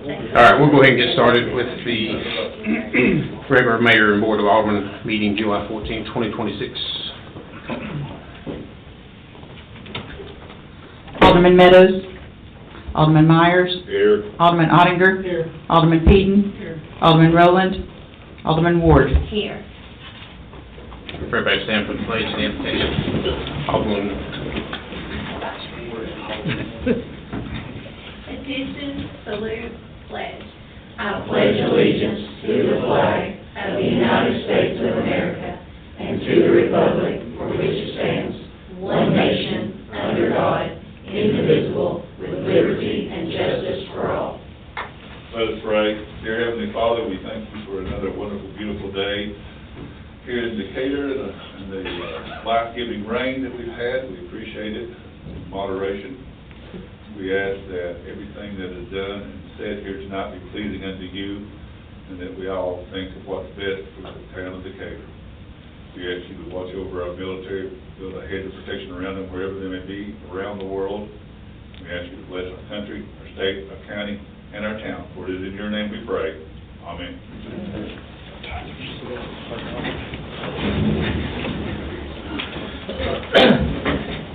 All right, we'll go ahead and get started with the regular Mayor and Board of Aldermen meeting July 14, 2026. Alderman Meadows. Alderman Myers. Here. Alderman Ottinger. Here. Alderman Peden. Here. Alderman Rowland. Alderman Ward. Here. If everybody stand for the pledge and the invitation. Alderman. Attention, salute, pledge. I pledge allegiance to the flag of the United States of America and to the republic for which it stands, one nation, under God, indivisible, with liberty and justice for all. Let us pray. Dear Heavenly Father, we thank you for another wonderful, beautiful day here in Decatur and the life-giving rain that we've had. We appreciate it in moderation. We ask that everything that is done and said here tonight be pleasing unto you, and that we all think of what's best for the town of Decatur. We ask you to watch over our military, build a hedge of protection around them wherever they may be around the world. We ask you to bless our country, our state, our county, and our town. For it is in your name we pray. Amen.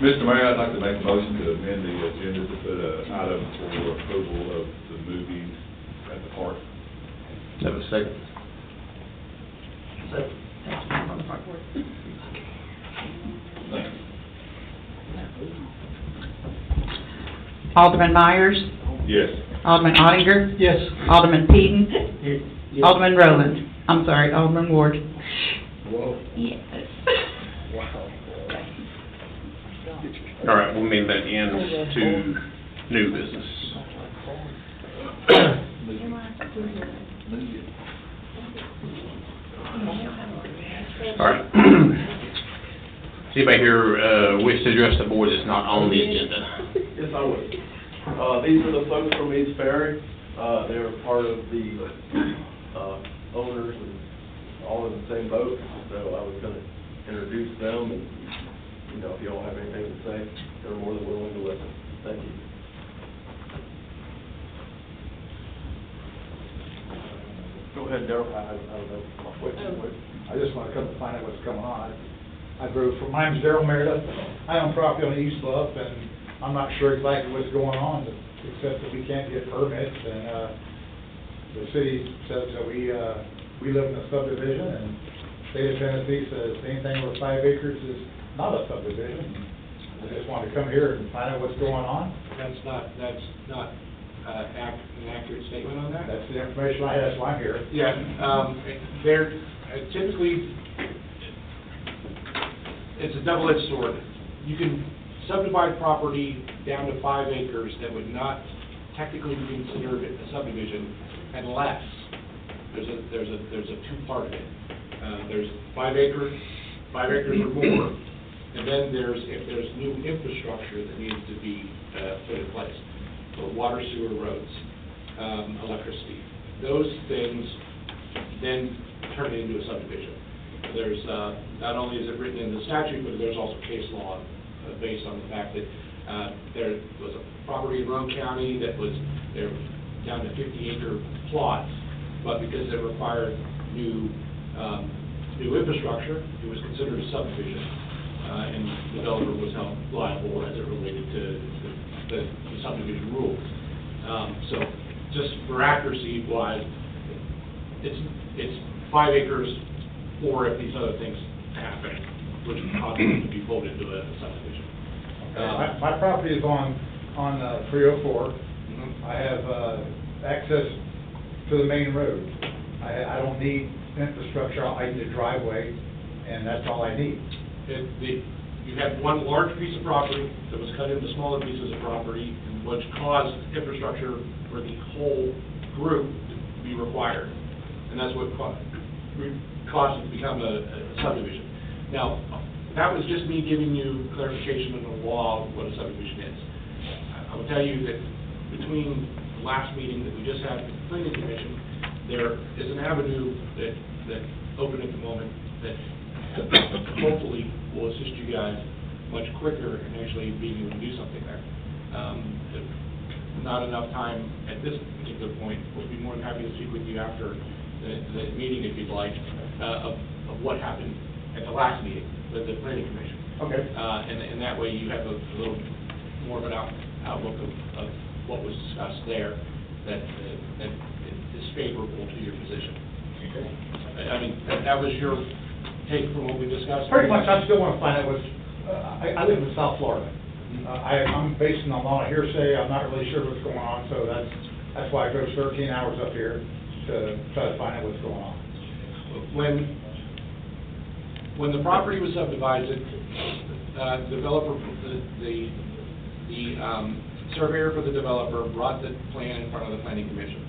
Mr. Mayor, I'd like to make a motion to amend the agenda to put an item for approval of the movies at the park. Have a second. Alderman Myers. Yes. Alderman Ottinger. Yes. Alderman Peden. Alderman Rowland. I'm sorry, Alderman Ward. Yes. All right, we'll move that in to new business. All right. Does anybody here wish to address the board that's not on the agenda? Yes, I would. These are the folks from East Ferry. They're part of the owners and all in the same boat. So I was going to introduce them, and if you all have anything to say, they're more than willing to listen. Thank you. Go ahead, Darryl. I don't know. I just want to come to find out what's going on. My name's Darryl Meredith. I own property on the East Bluff, and I'm not sure exactly what's going on, except that we can't get permits, and the city says that we live in a subdivision, and state of Tennessee says anything over 5 acres is not a subdivision. I just want to come here and find out what's going on. That's not an accurate statement on that? That's the information I have, that's why I'm here. Yeah, they're typically, it's a double-edged sword. You can subdivide property down to 5 acres that would not technically be considered a subdivision unless there's a two-part of it. There's 5 acres or more, and then if there's new infrastructure that needs to be put in place, so water, sewer, roads, electricity, those things then turn into a subdivision. There's not only is it written in the statute, but there's also case law based on the fact that there was a property in Roane County that was down to 50-acre plots, but because it required new infrastructure, it was considered a subdivision, and the developer was held liable as it related to the subdivision rules. So just for accuracy wise, it's 5 acres, or if these other things happen, which cause it to be folded into a subdivision. My property is on 304. Mhm. I have access to the main road. I don't need infrastructure. I need a driveway, and that's all I need. You had one large piece of property that was cut into smaller pieces of property, which caused infrastructure for the whole group to be required. And that's what caused it to become a subdivision. Now, that was just me giving you clarification in the law of what a subdivision is. I will tell you that between the last meeting that we just had with the planning commission, there is an avenue that opened at the moment that hopefully will assist you guys much quicker in actually being able to do something there. not enough time at this particular point. We'll be more than happy to speak with you after the meeting, if you'd like, of what happened at the last meeting with the planning commission. Okay. And that way you have a little more of an outlook of what was discussed there that is favorable to your position. Okay. I mean, that was your take from what we discussed? Pretty much, I still want to find out what's, I live in South Florida. I'm basing on a lot of hearsay, I'm not really sure what's going on, so that's why I drove 13 hours up here to try to find out what's going on. When the property was subdivided, developer, the surveyor for the developer brought the plan in front of the planning commission.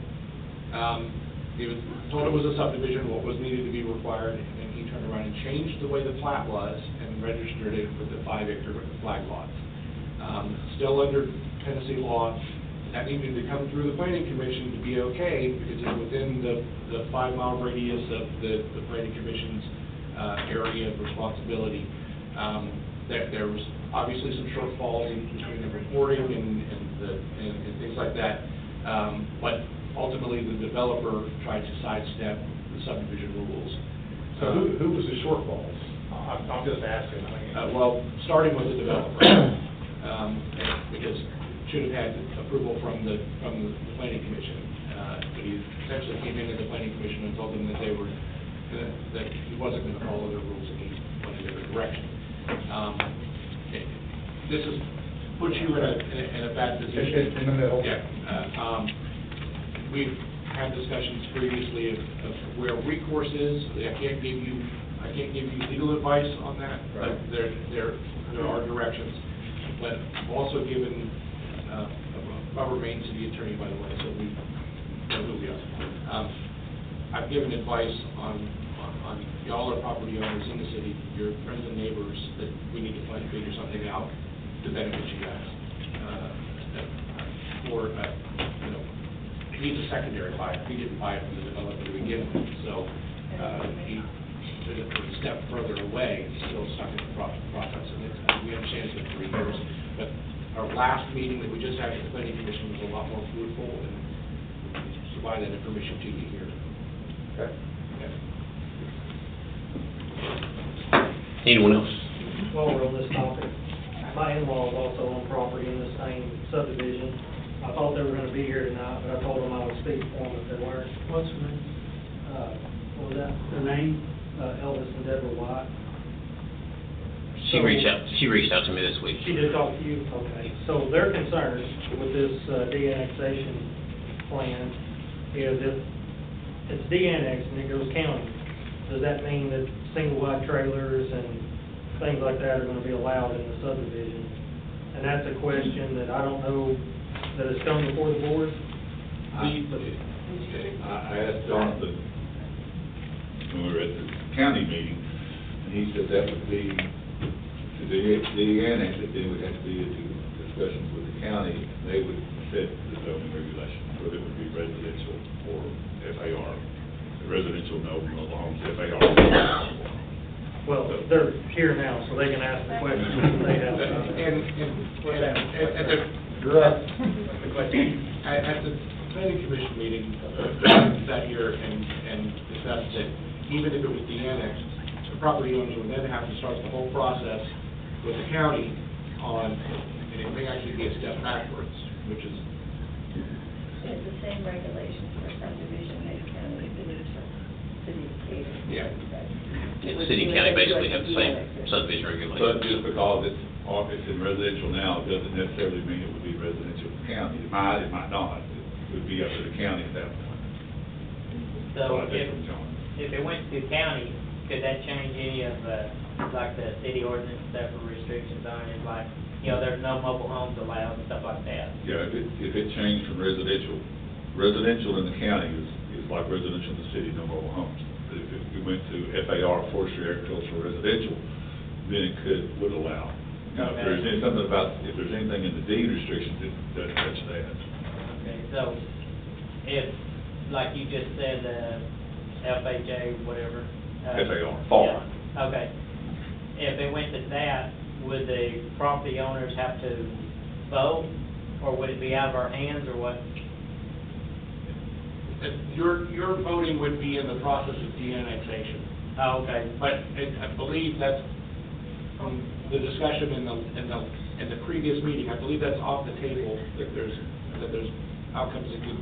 He was told it was a subdivision, what was needed to be required, and then he turned around and changed the way the plat was and registered it with the 5-acre flag lots. Still under Tennessee law, that needed to come through the planning commission to be okay, because it's within the 5-mile radius of the planning commission's area of responsibility. There was obviously some shortfalls in between the reporting and things like that, but ultimately the developer tried to sidestep the subdivision rules. So who was the shortfalls? I'm just asking. Well, starting with the developer, because should have had approval from the planning commission, but he essentially came into the planning commission and told them that that he wasn't going to follow the rules and he went in a different direction. This is puts you in a bad position. In the middle. Yeah. We've had discussions previously of where recourse is. I can't give you legal advice on that, but there are directions. But I've also given Robert Main to the attorney, by the way, so we know who we are. I've given advice on y'all are property owners in the city, your friends and neighbors, that we need to figure something out to benefit you guys. He's a secondary buyer. He didn't buy it from the developer to begin with, so he took it a step further away, still stuck in the process. And we understand it's been 3 years, but our last meeting that we just had with the planning commission was a lot more fruitful, and provide that information to you here. Okay. Anyone else? While we're on this topic, my in-laws also own property in the same subdivision. I thought they were gonna be here tonight, but I told them I would speak for them if they weren't. What's her name? What was that? Her name? Elvis and Deborah White. She reached out to me this week. She did talk to you? Okay. So their concern with this de-annexation plan is if it's de-annexed and it goes county, does that mean that single-wide trailers and things like that are gonna be allowed in the subdivision? And that's a question that I don't know that has come before the board. I asked Jonathan when we were at the county meeting, and he said that would be, to de-annex it, then it would have to be into discussions with the county, and they would set the zoning regulations, whether it would be residential or FAR. The residential, no mobile homes, FAR. Well, they're here now, so they can ask the questions that they have. You're up. At the planning commission meeting, sat here and discussed that even if it was de-annexed, the property owners would then have to start the whole process with the county on, and it may actually be a step backwards, which is. It's the same regulations for subdivision, Lake County, city, Yeah. The city and county basically have the same subdivision regulations. But just because it's in residential now, it doesn't necessarily mean it would be residential county. It might not. It would be up to the county at that point. So I think from John. if it went to county, could that change any of like the city ordinance stuff or restrictions on it? Like, there's no mobile homes allowed and stuff like that? Yeah, if it changed from residential in the county is like residential in the city, no mobile homes. But if it went to FAR, forestry, agricultural, residential, then it would allow. Now, if there's anything in the deed restrictions, it doesn't touch that. Okay, so if, like you just said, FHA, whatever. FAR, FAR. Yeah, okay. If it went to that, would the property owners have to vote Or would it be out of our hands, or what? Your voting would be in the process of de-annexation. Oh, okay. But I believe that's, from the discussion in the previous meeting, I believe that's off the table, that there's outcomes that could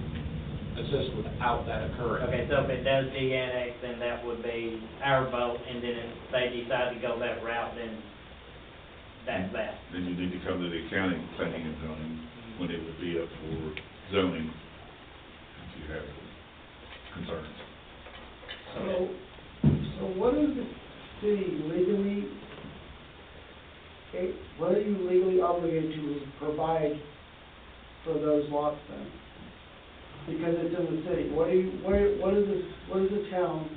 assist without that occurring. Okay, so if it does de-annex, then that would be our vote, and then if they decide to go that route, then that's that. Then you need to come to the county planning and zoning when it would be up for zoning, if you have concerns. So what is the city legally, what are you legally obligated to provide for those lots then? Because it's in the city, what is the town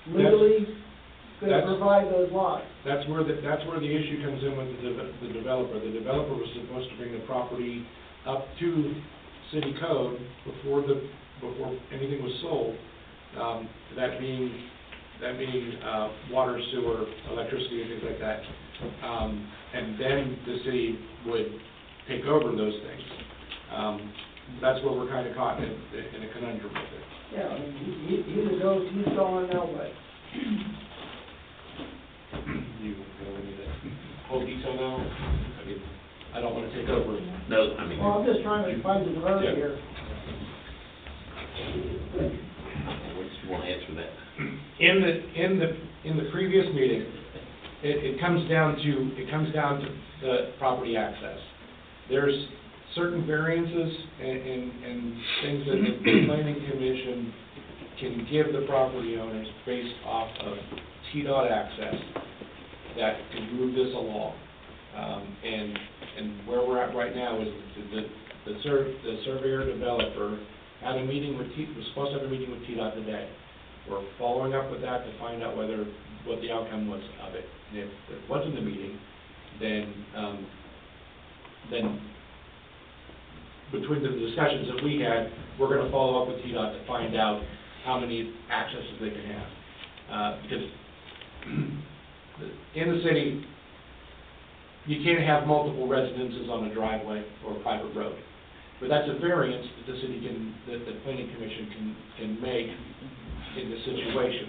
legally gonna That's- provide those lots? That's where the issue comes in with the developer. The developer was supposed to bring the property up to city code before anything was sold. That being water, sewer, electricity, and things like that. And then the city would take over those things. That's where we're kind of caught in a conundrum with it. Yeah, I mean, he's a ghost, he's gone, now what? You go into the whole detail now? I mean, I don't want to take over. No, I mean. Well, I'm just trying to find some clarity Yeah. here. What do you want to answer that? In the previous meeting, it comes down to the property access. There's certain variances and things that the planning commission can give the property owners based off of TDOT access that can move this along. And where we're at right now is the surveyor developer had a meeting with was supposed to have a meeting with TDOT today. We're following up with that to find out what the outcome was of it. And if it wasn't a meeting, then between the discussions that we had, we're going to follow up with TDOT to find out how many accesses they can have. Because in the city, you can't have multiple residences on a driveway or a private road. But that's a variance that that the planning commission can make in this situation.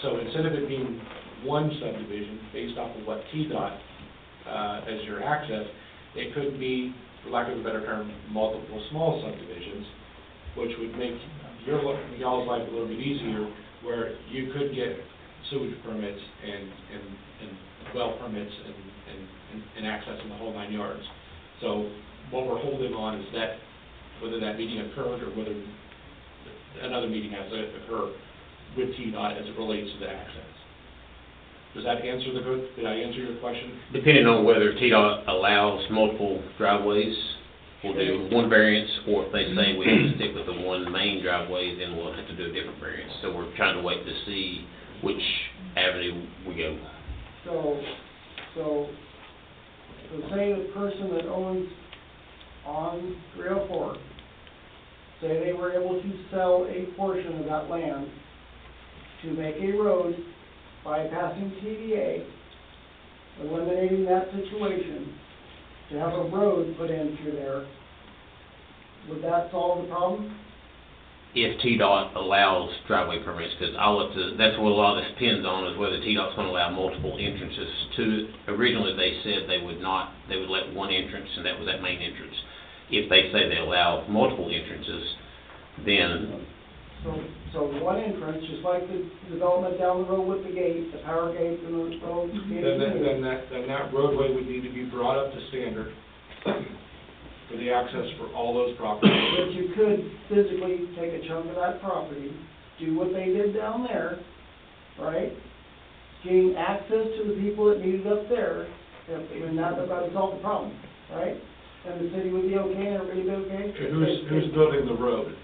So instead of it being one subdivision based off of what TDOT as your access, it could be, for lack of a better term, multiple small subdivisions, which would make y'all's life a little bit easier, where you could get sewage permits and well permits and access in the whole 9 yards. So what we're holding on is that whether that meeting occurred or whether another meeting has to occur with TDOT as it relates to the access. Does that answer did I answer your question? Depending on whether TDOT allows multiple driveways, we'll do one variance, or if they say we have to stick with the one main driveway, then we'll have to do a different variance. So we're trying to wait to see which avenue we go. So say the person that owns on 304, say they were able to sell a portion of that land to make a road bypassing TVA, eliminating that situation, to have a road put in through there, would that solve the problem? If TDOT allows driveway permits, because that's what a lot of this depends on, is whether TDOT's going to allow multiple entrances to it. Originally, they said they would let one entrance, and that was that main entrance. If they say they allow multiple entrances, then... So one entrance, just like the development down the road with the gate, the power gate and the road gate. Then that roadway would need to be brought up to standard for the access for all those properties. But you could physically take a chunk of that property, do what they did down there, right? Gain access to the people that need it up there, and that would solve the problem, right? And the city would be okay, and everybody would be okay? Who's building the road?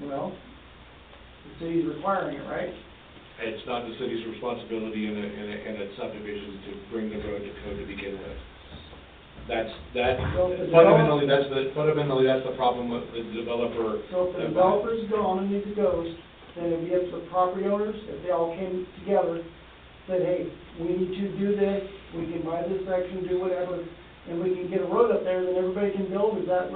Well, the city's requiring it, right? It's not the city's responsibility in a subdivision to bring the road to code to begin with. Fundamentally, that's the problem with the developer. So if the developer's gone and needs a ghost, then it'd be up to the property owners, if they all came together said, hey, we need to do this, we can buy this section, do whatever, and we can get a road up there, then everybody can build, is that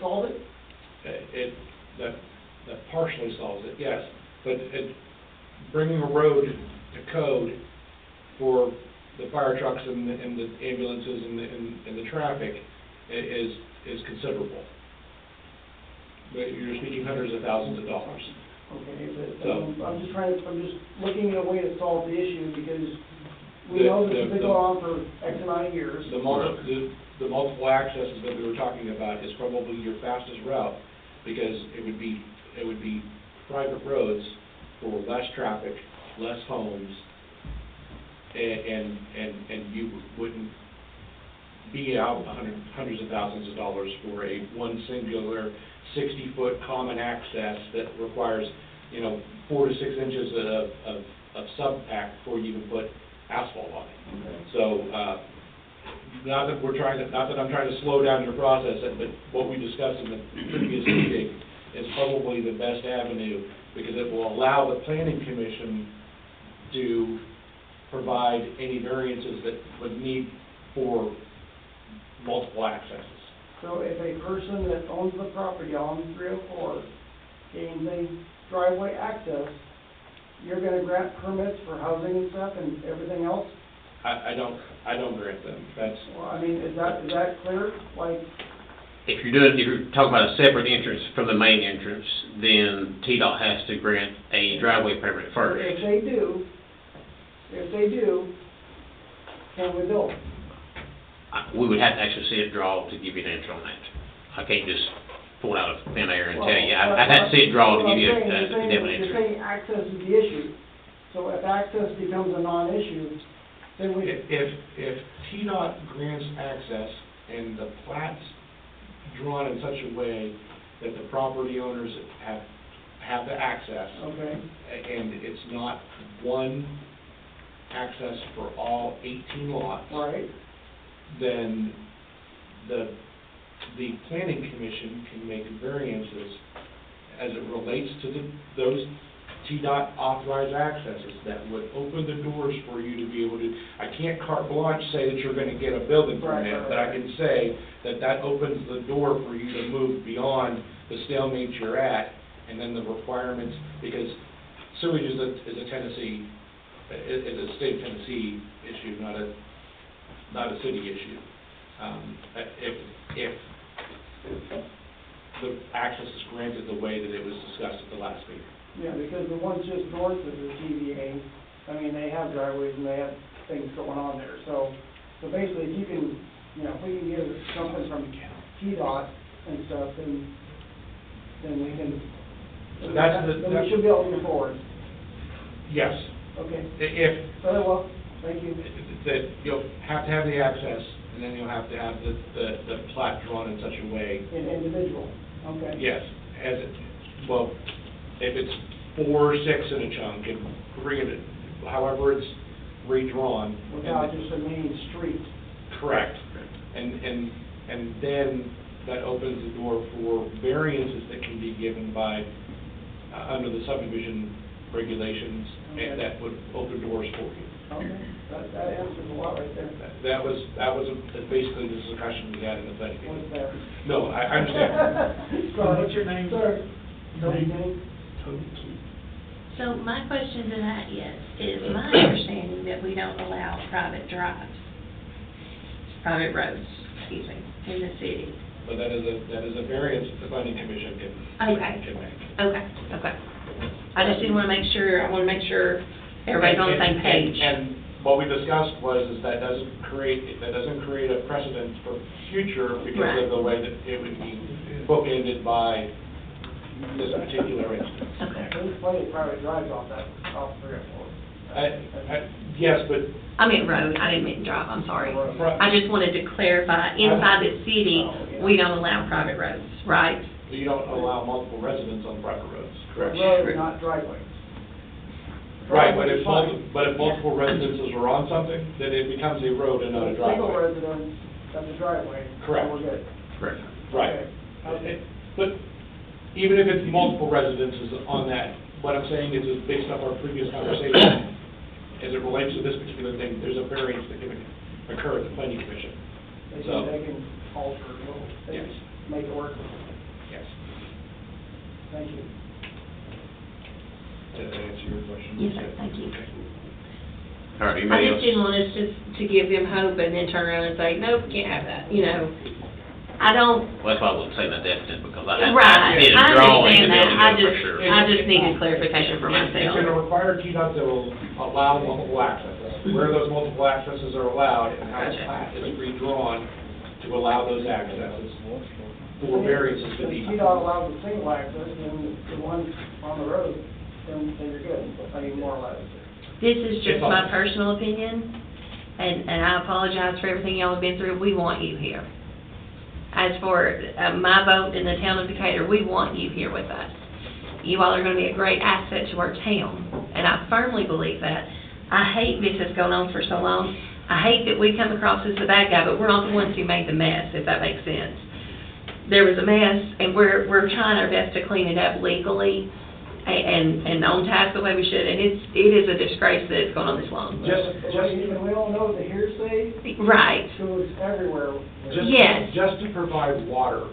solve it? That partially solves it, yes, but bringing a road to code for the fire trucks and the ambulances and the traffic is considerable. But you're speaking hundreds of thousands of dollars. Okay, but, So- I'm just looking at a way to solve the issue, because we know this has been going on for X amount of years. The multiple accesses that we were talking about is probably your fastest route, because it would be private roads for less traffic, less homes, and you wouldn't be out hundreds of thousands of dollars for one singular 60-foot common access that requires, 4 to 6 inches of sub-pack before you even put asphalt on it. Okay. So, not that I'm trying to slow down your process, but what we discussed in the previous meeting is probably the best avenue, because it will allow the planning commission to provide any variances that would need for multiple accesses. So if a person that owns the property on 304 gains a driveway access, you're gonna grant permits for housing and stuff and everything else? I don't grant them. That's, Well, I mean, is that clear? Like, If you're talking about a separate entrance from the main entrance, then TDOT has to grant a driveway permit first. if they do, can we build? We would have to actually see it draw to give you an answer on that. I can't just pull it out of thin air and tell you. I'd have to see it draw to give you a definite You're answer. saying access is the issue. So if access becomes a non-issue, then we, if TDOT grants access and the plat's drawn in such a way that the property owners have the access, okay, and it's not one access for all 18 lots, all right, then the planning commission can make variances as it relates to those TDOT authorized accesses that would open the doors for you to be able to, I can't carte blanche say that you're gonna get a building permit, Right. but I can say that opens the door for you to move beyond the stalemate you're at, and then the requirements, because sewage is a Tennessee, is a state of Tennessee issue, not a city issue. If the access is granted the way that it was discussed at the last meeting. yeah, because the ones just north of the TVA, I mean, they have driveways and they have things going on there, so basically, if you can, if we can get something from TDOT and stuff, then we can, then we should be able to move forward. Yes. Okay, If, very well, thank you. that you'll have to have the access, and then you'll have to have the plat drawn in such a way, Individual, okay. yes, well, if it's 4 or 6 in a chunk, and bring it, however it's redrawn. Without just a main street. Correct. And then that opens the door for variances that can be given by, under the subdivision regulations, Okay. and that would open doors for you. Okay, that answers a lot right there. That was basically the discussion we had in the planning What's meeting. there? No, I understand. Sorry. What's your name? Sorry. Toby name? So my question to that is my understanding that we don't allow private drives, private roads, excuse me, in the city. But that is a variance that the planning commission Okay. can make. Okay. I just didn't want to make sure, everybody's on the same page. And what we discussed was that doesn't create a precedent for future because Right. of the way that it would be bookended by this particular instance. Okay. There's plenty of private drives off 304. Yes, but I meant road, I didn't mean drive, I'm sorry. Right. I just wanted to clarify, inside the city, we don't allow private roads, right? you don't allow multiple residents on private roads. Road, not driveways. Right, but Driveway's fine. if multiple residences are on something, then it becomes a road and not a Single driveway. residence, that's a driveway. Correct. So we're good. Correct. Right. Okay. But even if it's multiple residences on that, what I'm saying is based off our previous conversation, as it relates to this particular thing, there's a variance that can occur at the planning commission. They So- can alter a little things, Yes. make it work. Yes. Thank you. Did that answer your question? Yes, sir, thank you. Okay. All right, I anybody just else? didn't want us to give them hope and then turn around and say, nope, can't have that, you know. I don't, Well, that's why I wouldn't say that definite, because I right, did a I drawing understand to be able that, to go for sure. I just needed clarification for It's going to myself. require TDOT to allow multiple accesses, where those multiple accesses are allowed, and how the Gotcha. plat is redrawn to allow those accesses for variances to be. If TDOT allows a single access, then the one on the road, then you're good, I mean, more or less. This is just my personal opinion, and I apologize for everything y'all have been through, we want you here. As for my vote in the town of Decatur, we want you here with us. You all are gonna be a great asset to our town, and I firmly believe that. I hate this has gone on for so long. I hate that we come across as the bad guy, but we're not the ones who made the mess, if that makes sense. There was a mess, and we're trying our best to clean it up legally and on task the way we should, and it is a disgrace that it's gone on this long. And we all know the hearsay Right, goes everywhere. Yes. Just to provide water,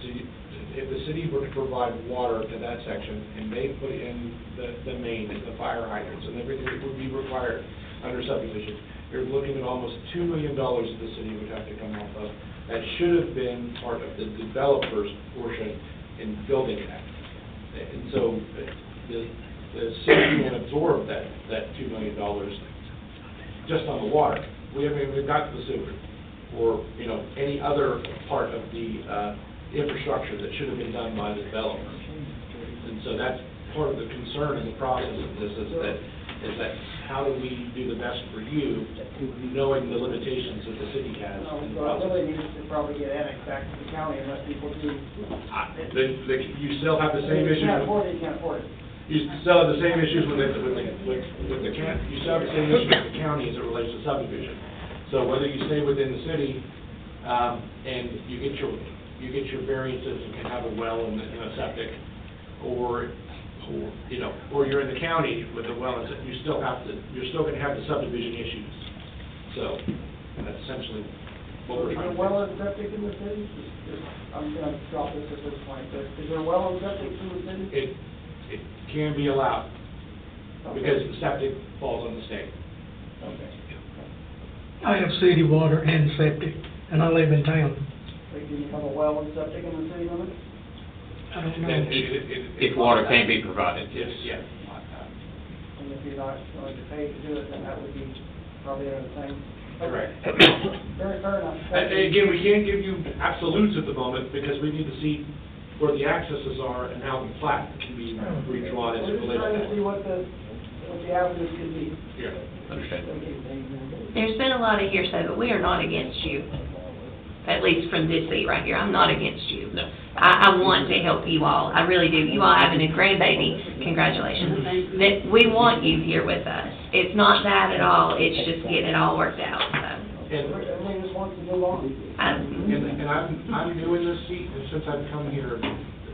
if the city were to provide water to that section, and they put in the main, the fire hydrants, and everything that would be required under subdivision, you're looking at almost $2 million that the city would have to come off of. That should have been part of the developer's portion in building that. And so the city can absorb that $2 million just on the water. We haven't even got to the sewer or, you know, any other part of the infrastructure that should have been done by the developer. And so that's part of the concern in the process of this is that how do we do the best for you, knowing the limitations that the city has in the So it process. really needs to probably get annexed back to the county and let people do. You still have the same issues. You can't afford it, you can't afford it. You still have the same issues with the county, you still have the same issues with the county as it relates to subdivision. So whether you stay within the city, and you get your variances and can have a well and a septic, or, you know, or you're in the county with a well and septic, you're still gonna have the subdivision issues. So, that's essentially what we're Is trying to there do. well and septic in the city? I'm gonna drop this at this point, but is there well and septic in the city? It can be allowed, because the septic falls on the state. Okay. I have city water and septic, and I live in town. Like, do you have a well and septic in the city limits? I don't know. Then If water can't be provided, yes. Yeah. And if you're not going to pay to do it, then that would be probably another thing. Correct. Very fair enough. And again, we can't give you absolutes at the moment, because we need to see where the accesses are and how the plat can be redrawn as it We're just trying to relates see to what the avenues could be. that. Yeah. Understand. Thank you. there's been a lot of hearsay, but we are not against you. At least from this seat right here, I'm not against you. No. I want to help you all, I really do. You all having a grandbaby, congratulations. That, we want you here with us. It's not that at all, it's just getting it all worked out, so. Everybody just wants to move on. And I'm new in this seat, and since I've come here,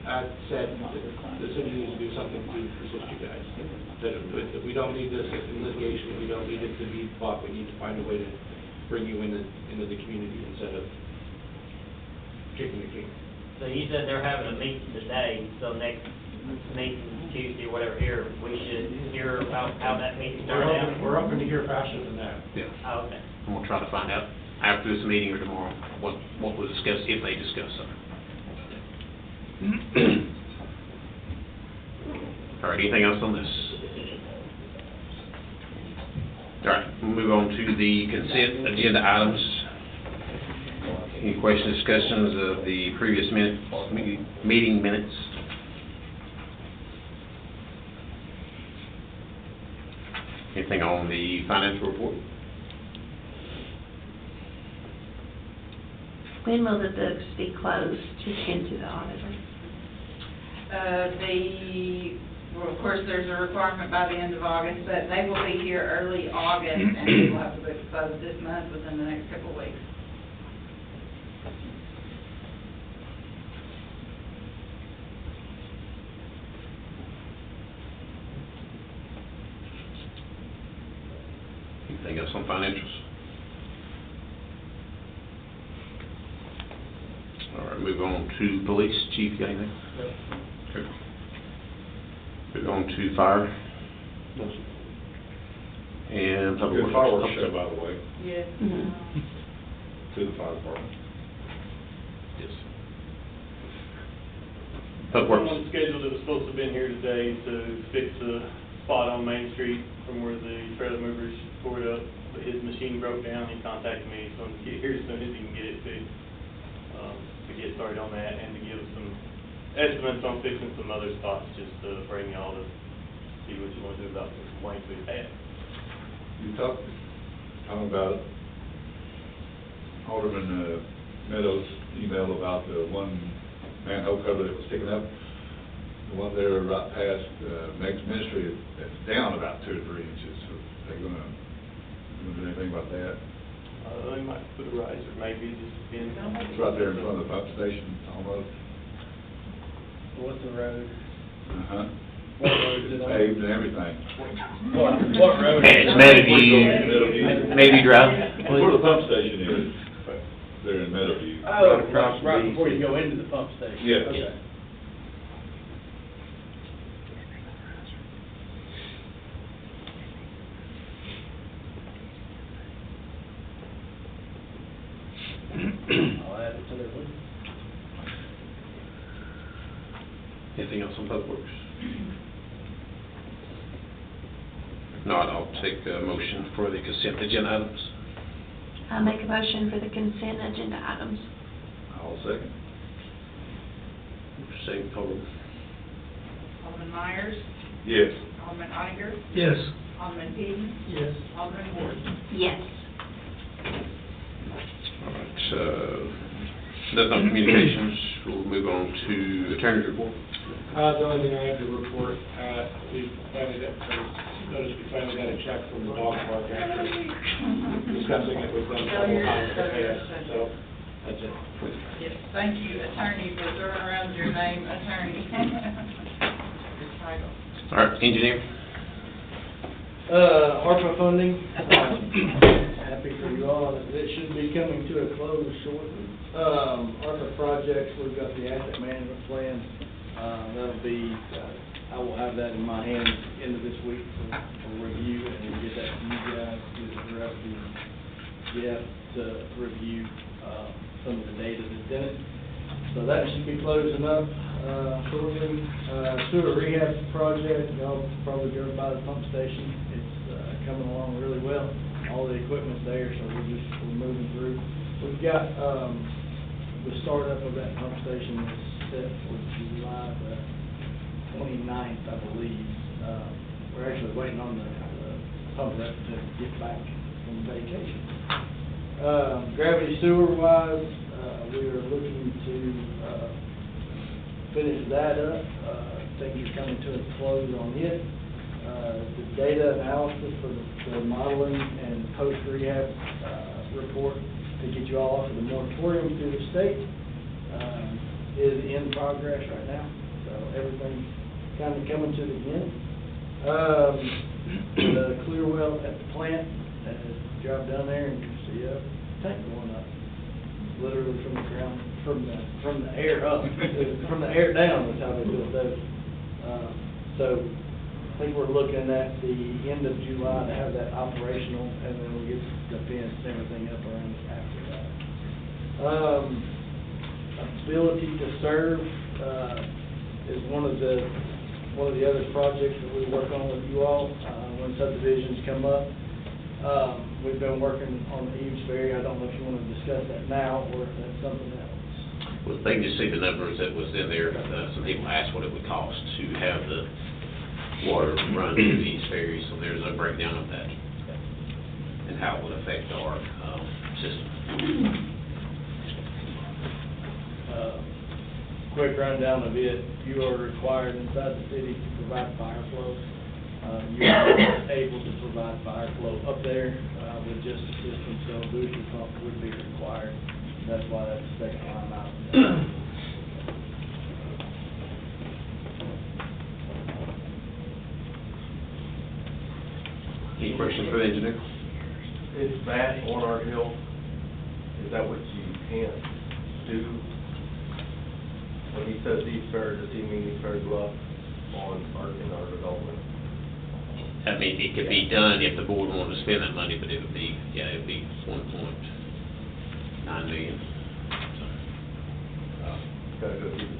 I've said that the city needs to do something to assist you guys. That we don't need this in litigation, we don't need it to be fought, we need to find a way to bring you into the community instead of kicking the can. So you said they're having a meeting today, so next meeting, Tuesday or whatever here, we should hear about how that meeting turned out? We're hoping to hear faster than that. Yeah. Oh, okay. And we'll try to find out after this meeting or tomorrow what was discussed, if they discuss something. All right, anything else on this? All right, we'll move on to the consent agenda items. Any questions, discussions of the previous meeting minutes? Anything on the financial report? When will the books be closed to send to the auditor? Well, of course, there's a requirement by the end of August, but they will be here early August, and we will have the books closed this month within the next couple of weeks. Anything else on financials? All right, move on to police. Chief, you got anything? Okay. Move on to fire. And public Good works. fireworks show, by the way, Yes. to the fire department. Yes. Public works. Someone scheduled that was supposed to have been here today to fix the spot on Main Street from where the trailer movers tore it up, but his machine broke down. He contacted me, so I'm gonna get here as soon as he can get it fixed, to get started on that and to give some estimates on fixing some other spots, just to bring y'all to see what you wanna do about the complaints we've had. You talking about Alderman Meadows' email about the one manhole cover that was sticking up, the one there right past Meg's Ministry, that's down about 2 or 3 inches. Are they gonna do anything about that? They might put a riser, maybe, just depends. It's right there in front of the pump station, almost. What's the road? Uh-huh. What road is it on? Paved and everything. What road? It's Meadowview, Meadowview Drive. Where the pump station is, there in Meadowview. Oh, right before you go into the pump station. Yes. Okay. I'll add it to their list. Anything else on public works? If not, I'll take a motion for the consent agenda items. I make a motion for the consent agenda items. I'll second. Same total. Alderman Myers, Yes. Alderman Odenger, Yes. Alderman Keating, Yes. Alderman Ward. Yes. All right, nothing on communications. We'll move on to attorney's report. The only thing I have to report, we finally got a check from the dog park after discussing it with them a couple times in the past, so that's it. Yes, thank you, attorney, for throwing around your name, attorney. Your title. All right, engineer. ARPA funding, happy for you all, it should be coming to a close shortly. ARPA projects, we've got the asset management plan, that'll be, I will have that in my hands end of this week for review, and we'll get that to you guys, get it for us to Jeff to review, some of the data that's in it. So that should be closing up, shortly. Sewer rehab project, y'all probably drove by the pump station. It's, coming along really well. All the equipment's there, so we're moving through. We've got, the startup of that pump station is set for July the 29th, I believe. We're actually waiting on the pump rep to get back from vacation. Gravity sewer wise, we are looking to, finish that up. Things are coming to a close on it. The data analysis for the modeling and post-rehab, report to get you all off of the moratorium through the state, is in progress right now. So everything's kind of coming to the end. The clear well at the plant, drop down there and you see a tank going up, literally from the ground, from the air up, from the air down is how they built those. So I think we're looking at the end of July to have that operational, and then we'll get the fence and everything up around it after that. Ability to serve, is one of the other projects that we work on with you all, when subdivisions come up. We've been working on the Eves Ferry. I don't know if you want to discuss that now, or if that's something else. Well, they can just see the numbers that was in there. Some people asked what it would cost to have the water run through these ferries, so there's a breakdown of that and how it would affect our system. Quick rundown of it, you are required inside the city to provide fire flow. You are able to provide fire flow up there, with just a system, so a booster pump would be required. That's why that's the second line out. Any questions for the engineer? It's Matt on our hill. Is that what you can't do? When he says East Fair, does he mean East Fair Bluff in our development? I mean, it could be done if the board wanted to spend that money, but it would be 1.9 million. Gotta go through.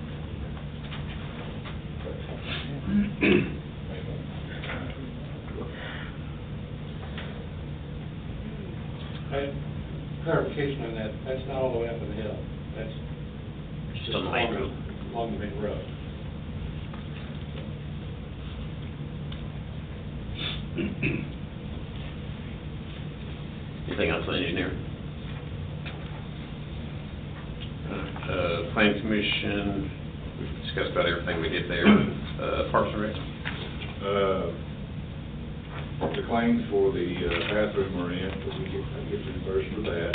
Clarification on that, that's not all the way up in the hill, that's Just on the main road. along the main road. Anything else on the engineer? Planning Commission, we've discussed about everything we did there. Parks and Rec? The claims for the bathroom are in, but we get reimbursed for that.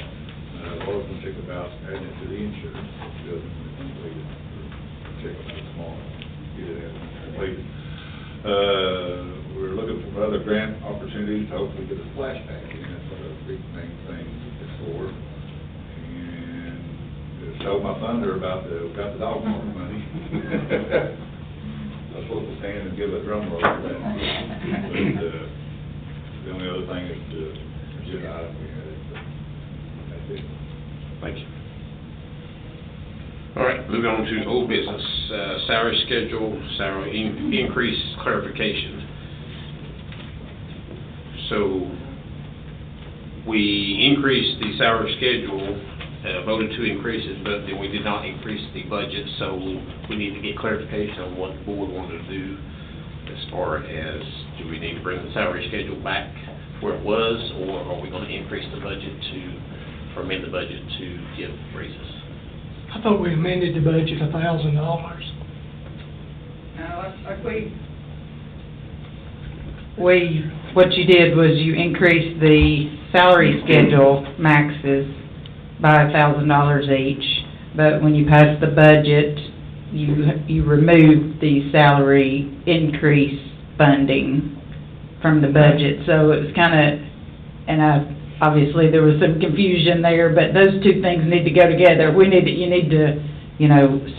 Laura's gonna check about adding it to the insurance. Check about it tomorrow, get it completed. We're looking for other grant opportunities to hopefully get a splashback in. That's what our big main thing is for. And showed my thunder about the dog park money. I was supposed to stand and give a drum roll for that. But, the only other thing is the agenda item we had, that's it. Thank you. All right, moving on to old business, salary schedule, salary increase clarification. So, we increased the salary schedule, voted to increase it, but then we did not increase the budget, so we need to get clarification on what the board wanted to do as far as, do we need to bring the salary schedule back where it was, or are we going to increase the budget or amend the budget to give raises? I thought we amended the budget $1,000. No, what you did was you increased the salary schedule maxes by $1,000 each, but when you passed the budget, you removed the salary increase funding from the budget, so it was obviously there was some confusion there, but those two things need to go together. You need to,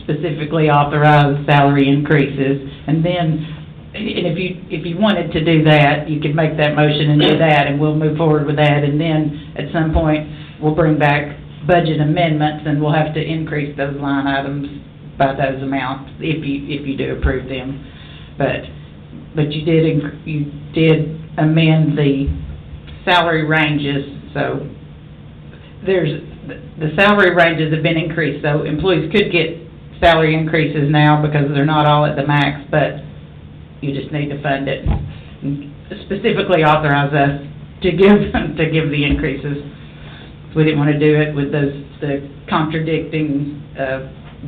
specifically authorize salary increases, and then, if you wanted to do that, you could make that motion and do that, and we'll move forward with that, and then, at some point, we'll bring back budget amendments, and we'll have to increase those line items by those amounts, if you do approve them. But you did amend the salary ranges, so the salary ranges have been increased, so employees could get salary increases now because they're not all at the max, but you just need to fund it. Specifically authorize us to give the increases. We didn't want to do it with the contradicting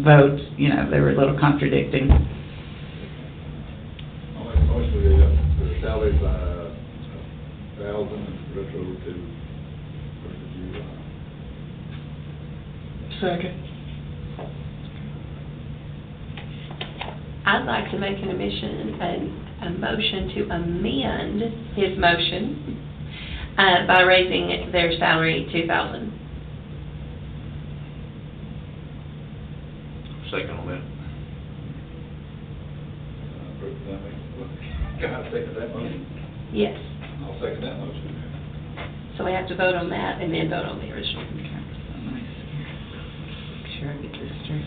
votes, they were a little contradicting. Mostly the salaries by 1,000 retro to versus July. Second. I'd like to make a motion to amend his motion by raising their salary $2,000. Second on that. Can I second that motion? Yes. I'll second that motion. So we have to vote on that and then vote on the original. Make sure I get this straight.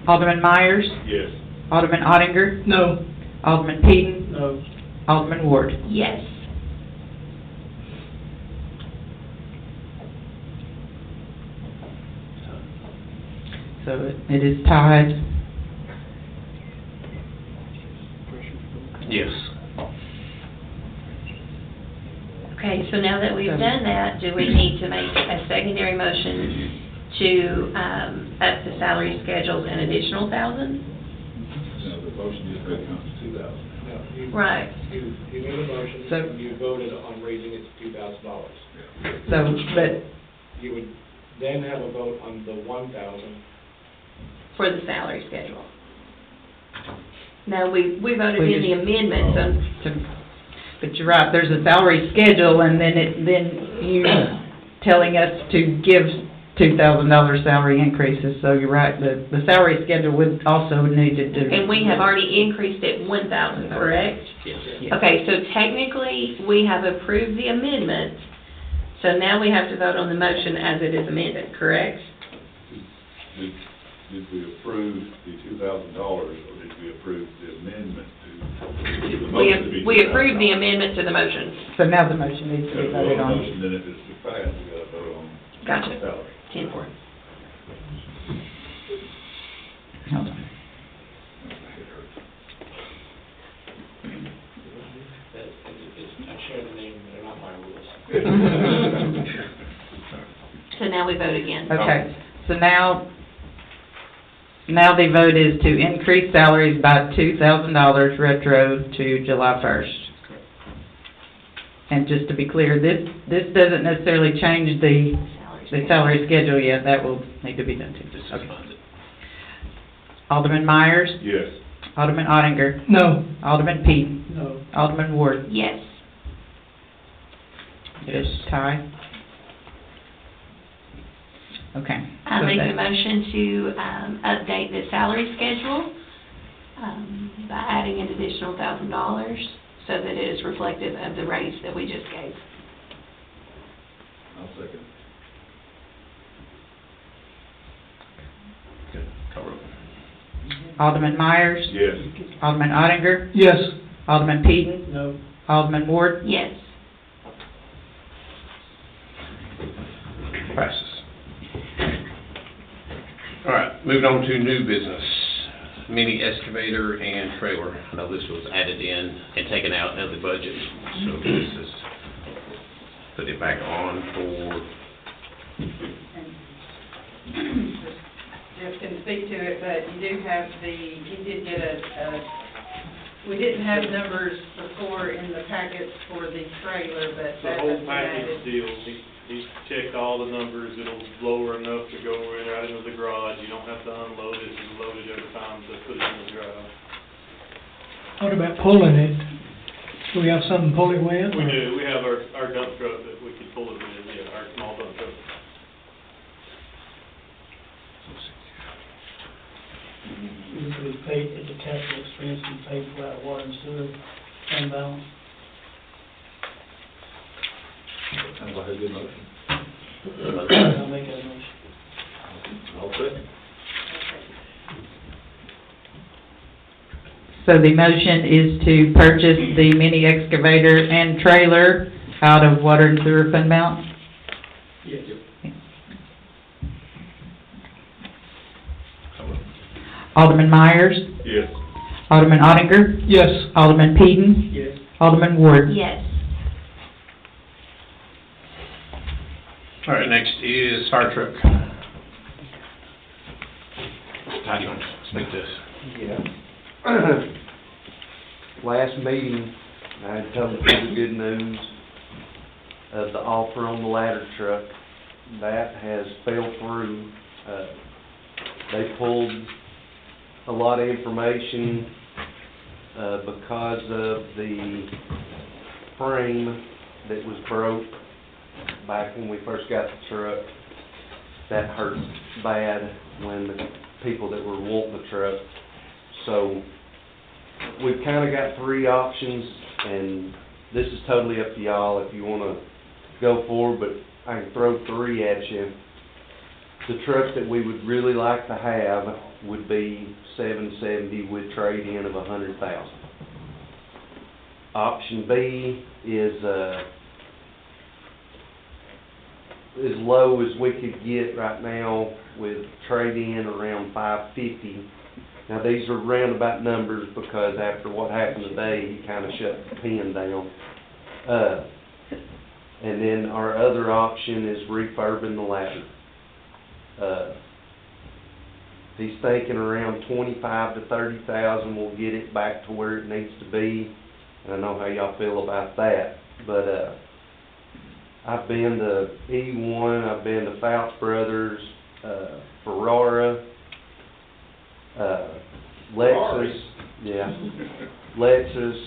Alderman Myers? Yes. Alderman Ottinger? No. Alderman Peden? No. Alderman Ward? Yes. So it is tied. Yes. Okay, so now that we've done that, do we need to make a secondary motion to up the salary schedules an additional $1,000? No, the motion just made comes to 2,000. No, you- Right. You made a motion, So- and you voted on raising it to $2,000. But You would then have a vote on the 1,000. For the salary schedule. Now, we voted in the amendment, But you're right, there's a salary schedule, and then you telling us to give $2,000 salary increases, so you're right, the salary schedule would also need to. And we have already increased it 1,000, correct? Yes. Yes. Okay, so technically, we have approved the amendment, so now we have to vote on the motion as it is amended, correct? Did we approve the $2,000, or did we approve the amendment to the motion to be $2,000? We approved the amendment to the motion. So now the motion needs to be Gotta vote voted on the on. motion, then if it's passed, we gotta vote on Gotcha. salary. 10-4. Hold on. I share the name, they're not my rules. So now we vote again. Okay, so now the vote is to increase salaries by $2,000 retro to July 1st. And just to be clear, this doesn't necessarily change the salary schedule yet, that will need to be done too. This is Okay. funded. Alderman Myers, Yes. Alderman Ottinger, No. Alderman Pete, No. Alderman Ward. Yes. Yes. Ty? Okay. I so make a that- motion to update the salary schedule by adding an additional $1,000 so that it is reflective of the raise that we just gave. I'll second. Okay, call roll. Alderman Myers, Yes. Alderman Ottinger, Yes. Alderman Pete, No. Alderman Ward. Yes. Passes. All right, moving on to new business, mini excavator and trailer. I know this was added in and taken out of the budget, so this is, put it back on for, Jeff can speak to it, but you do have you did get we didn't have numbers before in the packets for the trailer, but The that whole has been package added. deal, he checked all the numbers, it'll lower enough to go right into the garage, you don't have to unload it, you load it every time to put it in the garage. What about pulling it? Do we have something to pull it with? We do, we have our dump truck that we could pull it with, yeah, our small dump truck. We paid, it's a capital expense, we paid for our water and sewer fund balance. Sounds like a good motion. I'll make that motion. I'll second. So the motion is to purchase the mini excavator and trailer out of water and sewer fund balance? Yes. Alderman Myers, Yes. Alderman Ottinger, Yes. Alderman Peden, Yes. Alderman Ward. Yes. all right, next is fire truck. How do you want to speak to this? Yeah. Last meeting, I had told you the good news of the offer on the ladder truck. That has fell through. They pulled a lot of information, because of the frame that was broke back when we first got the truck. That hurt bad when the people that were wanting the truck. So, we've kinda got three options, and this is totally up to y'all if you wanna go forward, but I can throw three at you. The truck that we would really like to have would be 770 with trade-in of 100,000. Option B is, as low as we could get right now with trade-in around 550. Now, these are roundabout numbers because after what happened today, he kinda shut the pen down. And then our other option is refurbing the ladder. He's thinking around 25 to 30,000 will get it back to where it needs to be. And I know how y'all feel about that, but, I've been to E1, I've been to Fouts Brothers, Ferrara, Lexus, yeah, Lexus.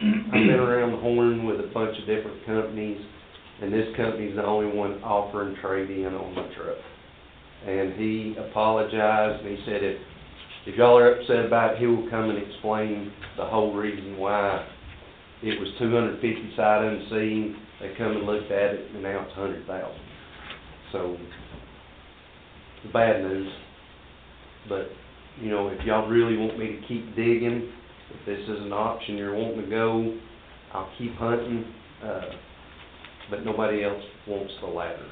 I've been around the horn he's the only one offering trade-in on my truck. And he apologized, and he said if y'all are upset about it, he will come and explain the whole reason why it was 250 sight unseen. They come and looked at it, and now it's 100,000. So, it's bad news. But, you know, if y'all really want me to keep digging, if this is an option you're wanting to go, I'll keep hunting, but nobody else wants the ladder.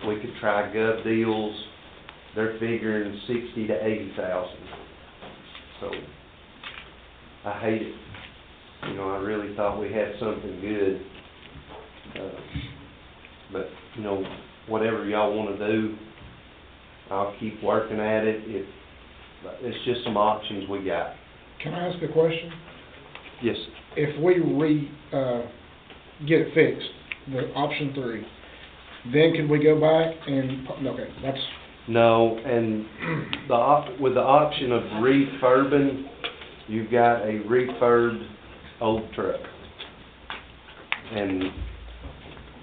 We could try gov deals, they're figuring 60 to 80,000. So, I hate it. You know, I really thought we had something good. But, you know, whatever y'all want to do, I'll keep working at it. It's just some options we got. Can I ask a question? Yes. If we get it fixed, the option 3, then can we go back and, okay, that's... No, and with the option of refurbing, you've got a refurbed old truck. And,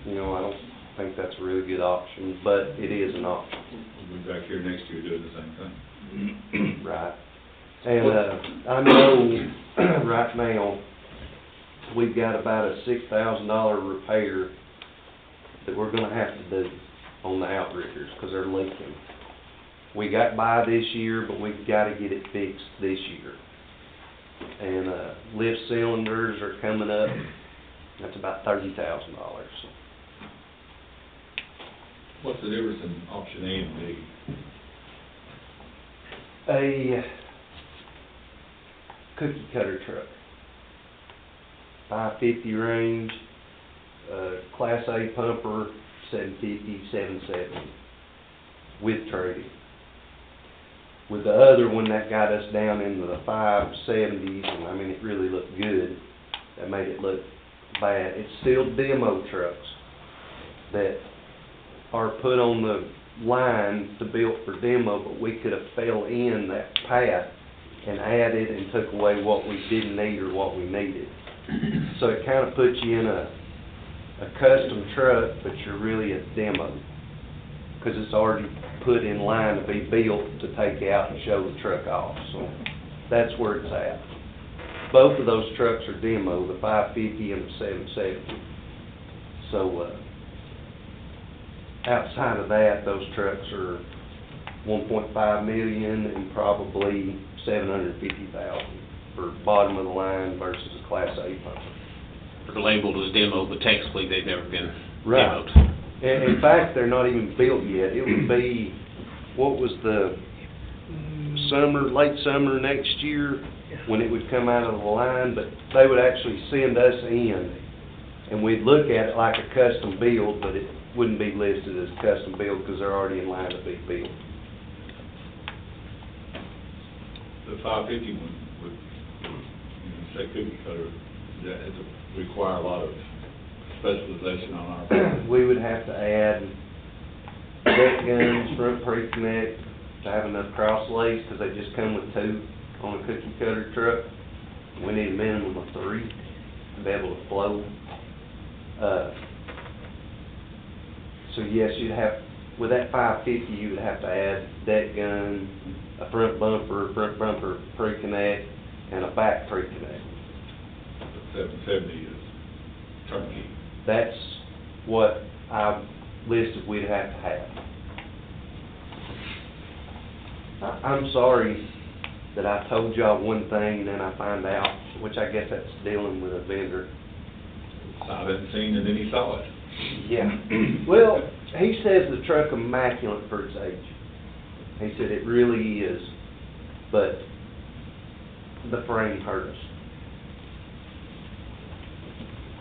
you know, I don't think that's a really good option, but it is an option. We'll be back here next year doing the same thing. Right. And, I know right now, we've got about a $6,000 repair that we're gonna have to do on the outriggers, because they're leaking. We got by this year, but we've gotta get it fixed this year. And, lift cylinders are coming up, that's about $30,000. What's the difference in option A and B? A cookie cutter truck, 550 range, Class A pumper, 750, 770, with trading. With the other one, that got us down into the 570s, and I mean, it really looked good. That made it look bad. It's still demo trucks that are put on the line to build for demo, but we could have fell in that path and added and took away what we didn't need or what we needed. So it kind of puts you in a custom truck, but you're really a demo, because it's already put in line to be built to take out and show the truck off. So that's where it's at. Both of those trucks are demo, the 550 and the 770. So outside of that, those trucks are 1.5 million and probably 750,000 for bottom of the line versus a Class A pumper. They're labeled as demo, but technically they've never been Right. demoed. In fact, they're not even built yet. It would be, what was the summer, late summer next year, when it would come out of the line, but they would actually send us in, and we'd look at it like a custom build, but it wouldn't be listed as custom build because they're already in line to be built. The 550 one would, say cookie cutter, that has to require a lot of specialization on our part. We would have to add deck guns, front pre-connect, to have enough cross lays, because they just come with 2 on a cookie cutter truck. We need a minimum of 3 to be able to flow. So yes, you'd have, with that 550, you would have to add deck gun, a front bumper pre-connect, and a back pre-connect. The 770 is turnkey. That's what I've listed we'd have to have. I'm sorry that I told y'all one thing and then I find out, which I guess that's dealing with a vendor. I haven't seen it, and then he saw it. Yeah. Well, he says the truck immaculate for its age. He said it really is, but the frame hurt us.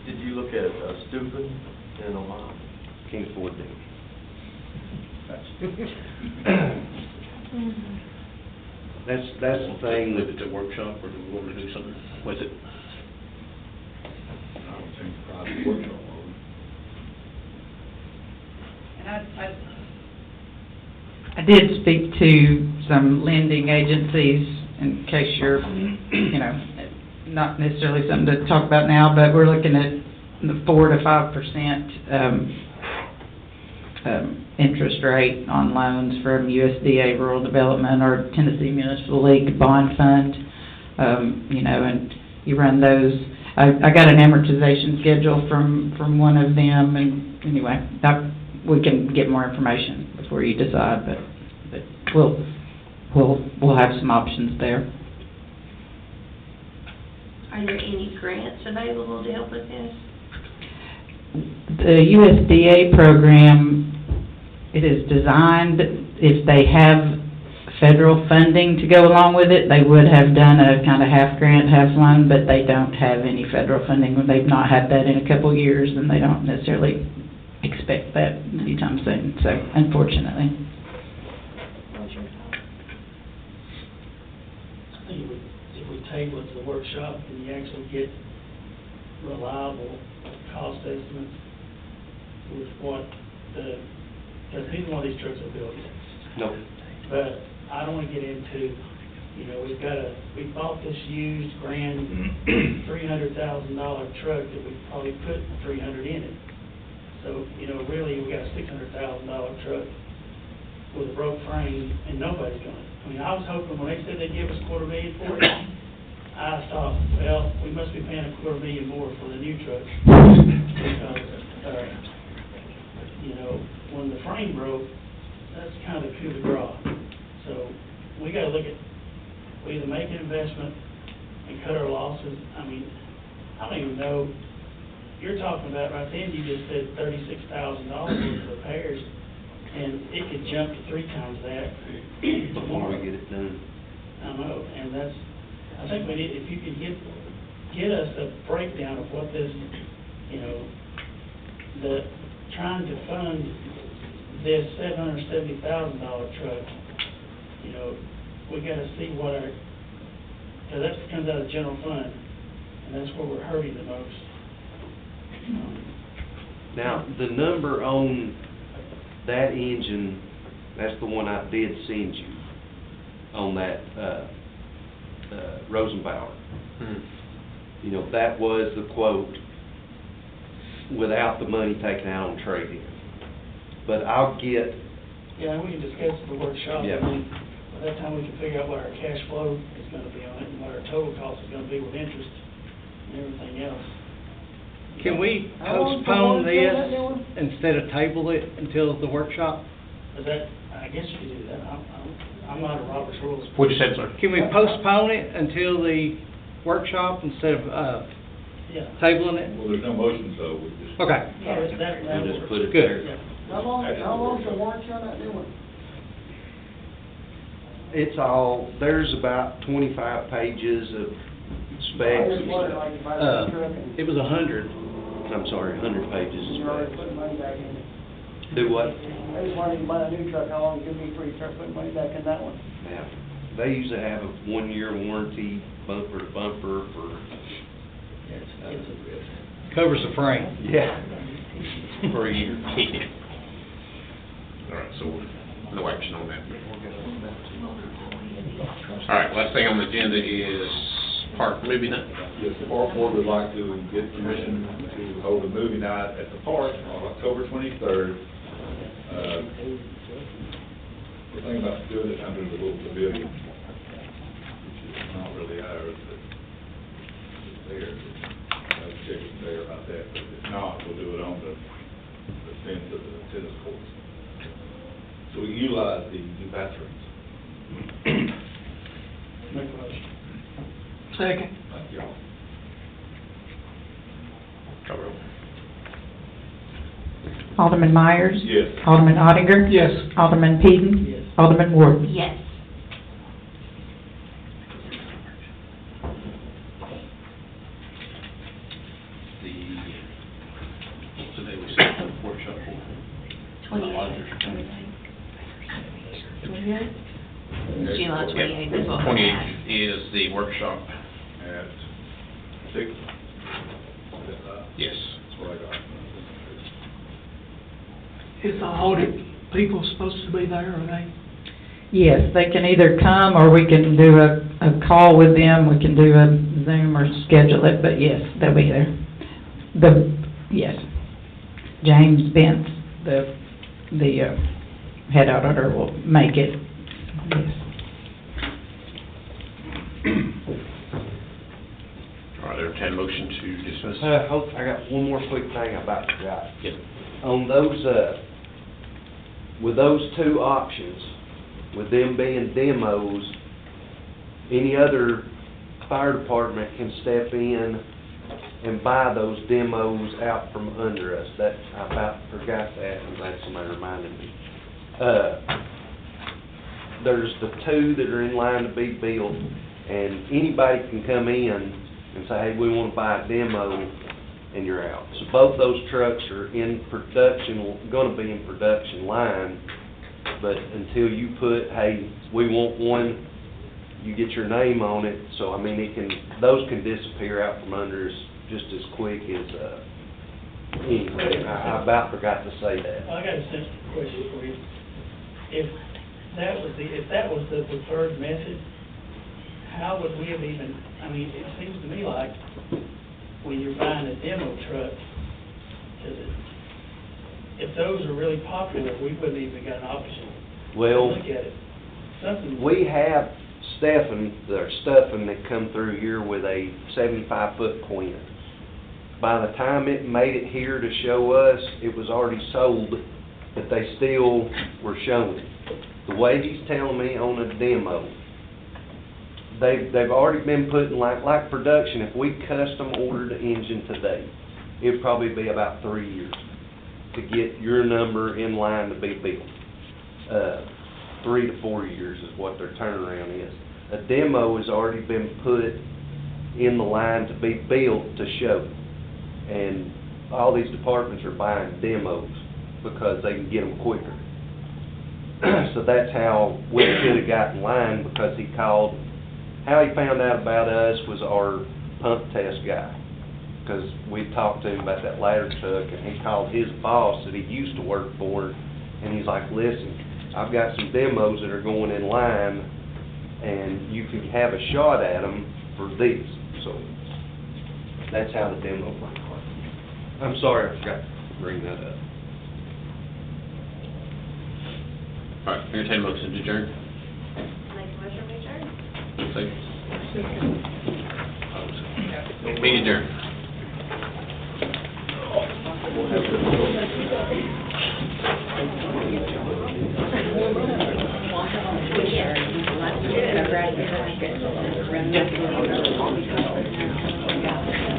Did you look at stupid in Ohio? Can't afford them. That's the thing Leave that, it at the workshop, or do we want to do something with it? I would think the private workshop would. And I did speak to some lending agencies, in case you're, you know, not necessarily something to talk about now, but we're looking at the 4 to 5% interest rate on loans from USDA Rural Development or Tennessee Municipal League Bond Fund. You know, and you run those. I got an amortization schedule from one of them, and anyway, we can get more information before you decide, but we'll have some options there. Are there any grants available to help with this? The USDA program, it is designed, if they have federal funding to go along with it, they would have done a kind of half grant, half loan, but they don't have any federal funding. They've not had that in a couple of years, and they don't necessarily expect that anytime soon, so unfortunately. What's your thought? I think if we table it to the workshop and you actually get reliable cost estimates with what because neither one of these trucks are built yet. No. But I don't wanna get into, you know, we bought this used $300,000 truck that we probably put $300 in it. So, you know, really, we got a $600,000 truck with a broke frame, and nobody's I mean, I was hoping when they said they'd give us $250,000 for it, I thought, well, we must be paying $250,000 more for the new truck. Because, you know, when the frame broke, that's kind of the coup de grace. So, we gotta look at, we either make an investment and cut our losses. I mean, I don't even know, you're talking about right then, you just said $36,000 worth of repairs, and it could jump to 3 times that Before we get it done. I know, and that's, I think we need, if you could get us a breakdown of what this, you know, trying to fund this $770,000 truck, you know, we gotta see what because that comes out of the general fund, and that's where we're hurting the most. Now, the number on that engine, that's the one I did send you, on that, Rosenbauer. You know, that was the quote without the money taken out on trade-in. But I'll get... Yeah, we can discuss the workshop, Yeah. and then by that time we can figure out what our cash flow is gonna be on it, and what our total cost is gonna be with interest and everything else. Can we How long postpone before we do that, this Dylan? instead of table it until the workshop? Is that, I guess you could do that, I'm not a Robert's Rules. What'd you say, sir? Can we postpone it until the workshop instead of, Yeah. tabling it? Well, there's no motion, so we just. Okay. Yeah, that We'll just works. put it Good. there. Yeah. How long's the warranty on that new one? It's all, there's about 25 pages of I specs. just wondered, like, if I was a truck and It was 100. I'm sorry, 100 pages you're already of putting money back in it. specs. Do what? I just wanted to buy a new truck, how long it could be before you start putting money back in that one? Now, they usually have a 1-year warranty, bumper to bumper for, It's a risk. Covers the frame. yeah, for a year. All right, so no action on that. All right, last thing on the agenda is park movie night. Yes, the park board would like to get permission to hold a movie night at the park on October 23rd. We're thinking about doing it under the little pavilion, which is not really ours, but it's theirs. I'll check with there about that, but if not, we'll do it on the fence of the tennis courts. So we utilize the new bathrooms. Make a motion. Second. Thank y'all. Call roll. Alderman Myers? Yes. Alderman Oddinger? Yes. Alderman Peden? Yes. Alderman Ward? Yes. What's the day we set the workshop for? 28th. 28th? July Yeah, 28th is what we have. 28th is the workshop. At 6? Yes. That's what I got. Is the audit people supposed to be there, or they? Yes, they can either come, or we can do a call with them, we can do a Zoom or schedule it, but yes, they'll be there. Yes. James Bentz, the the head auditor will make it. Yes. All right, entertain a motion to dismiss. I got one more quick thing I about forgot. Yep. On those, with those two options, with them being demos, any other fire department can step in and buy those demos out from under us. That, I about forgot that, I'm glad somebody reminded me. There's the two that are in line to be built, and anybody can come in and say, hey, we want to buy a demo, and you're out. So both those trucks are in production, gonna be in production line, but until you put, hey, we want one, you get your name on it, so I mean, those can disappear out from under us just as quick as, anything. I about forgot to say that. I got a simple question for you. If that was the preferred method, how would we have even, I mean, it seems to me like when you're buying a demo truck, if those are really popular, we wouldn't even got an option to Well, look at it. Something. we have stuffing that come through here with a 75-foot Queen. By the time it made it here to show us, it was already sold, but they still were showing it. The way he's telling me on a demo, they've already been putting, like production, if we custom ordered the engine today, it'd probably be about 3 years to get your number in line to be built. 3 to 4 years is what their turnaround is. A demo has already been put in the line to be built to show. And all these departments are buying demos because they can get them quicker. So that's how we could have gotten in line, because he called. How he found out about us was our pump test guy, because we talked to him about that ladder truck, and he called his boss that he used to work for, and he's like, listen, I've got some demos that are going in line, and you can have a shot at them for this. So that's how the demo works. I'm sorry, I forgot to bring that up. All right, entertain a motion to adjourn. Make a motion to adjourn. Second. Meeting adjourned.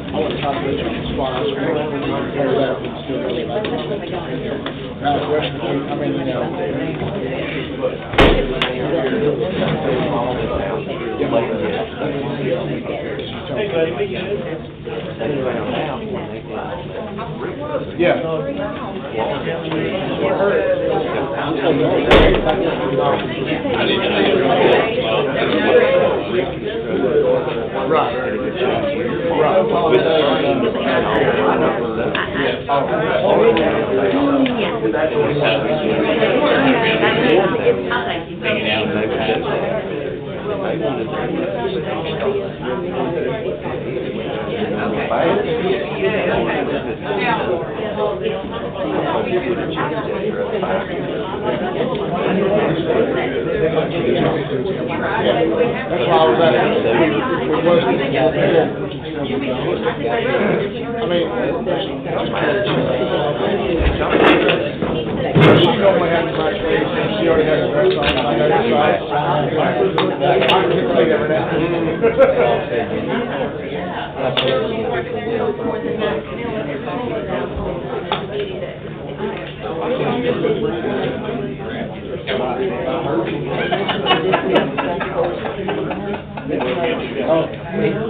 I want to talk about your spot. Now, the question, I mean, you know. Hey, buddy, we good? Yeah. That's why I was at it. I mean, she normally has my face, she already has her dress on, I know this side. I can say every now and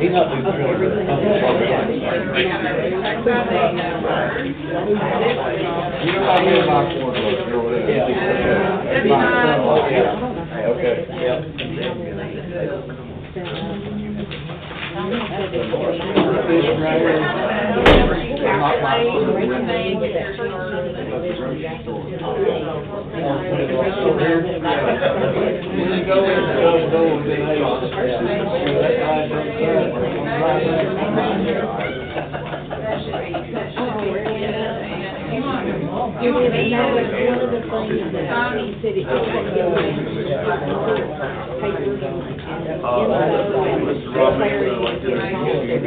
he's not doing you know how many my board was, over there? Yeah. Okay. Yep. You're gonna be one of the Mr. Roberts, like the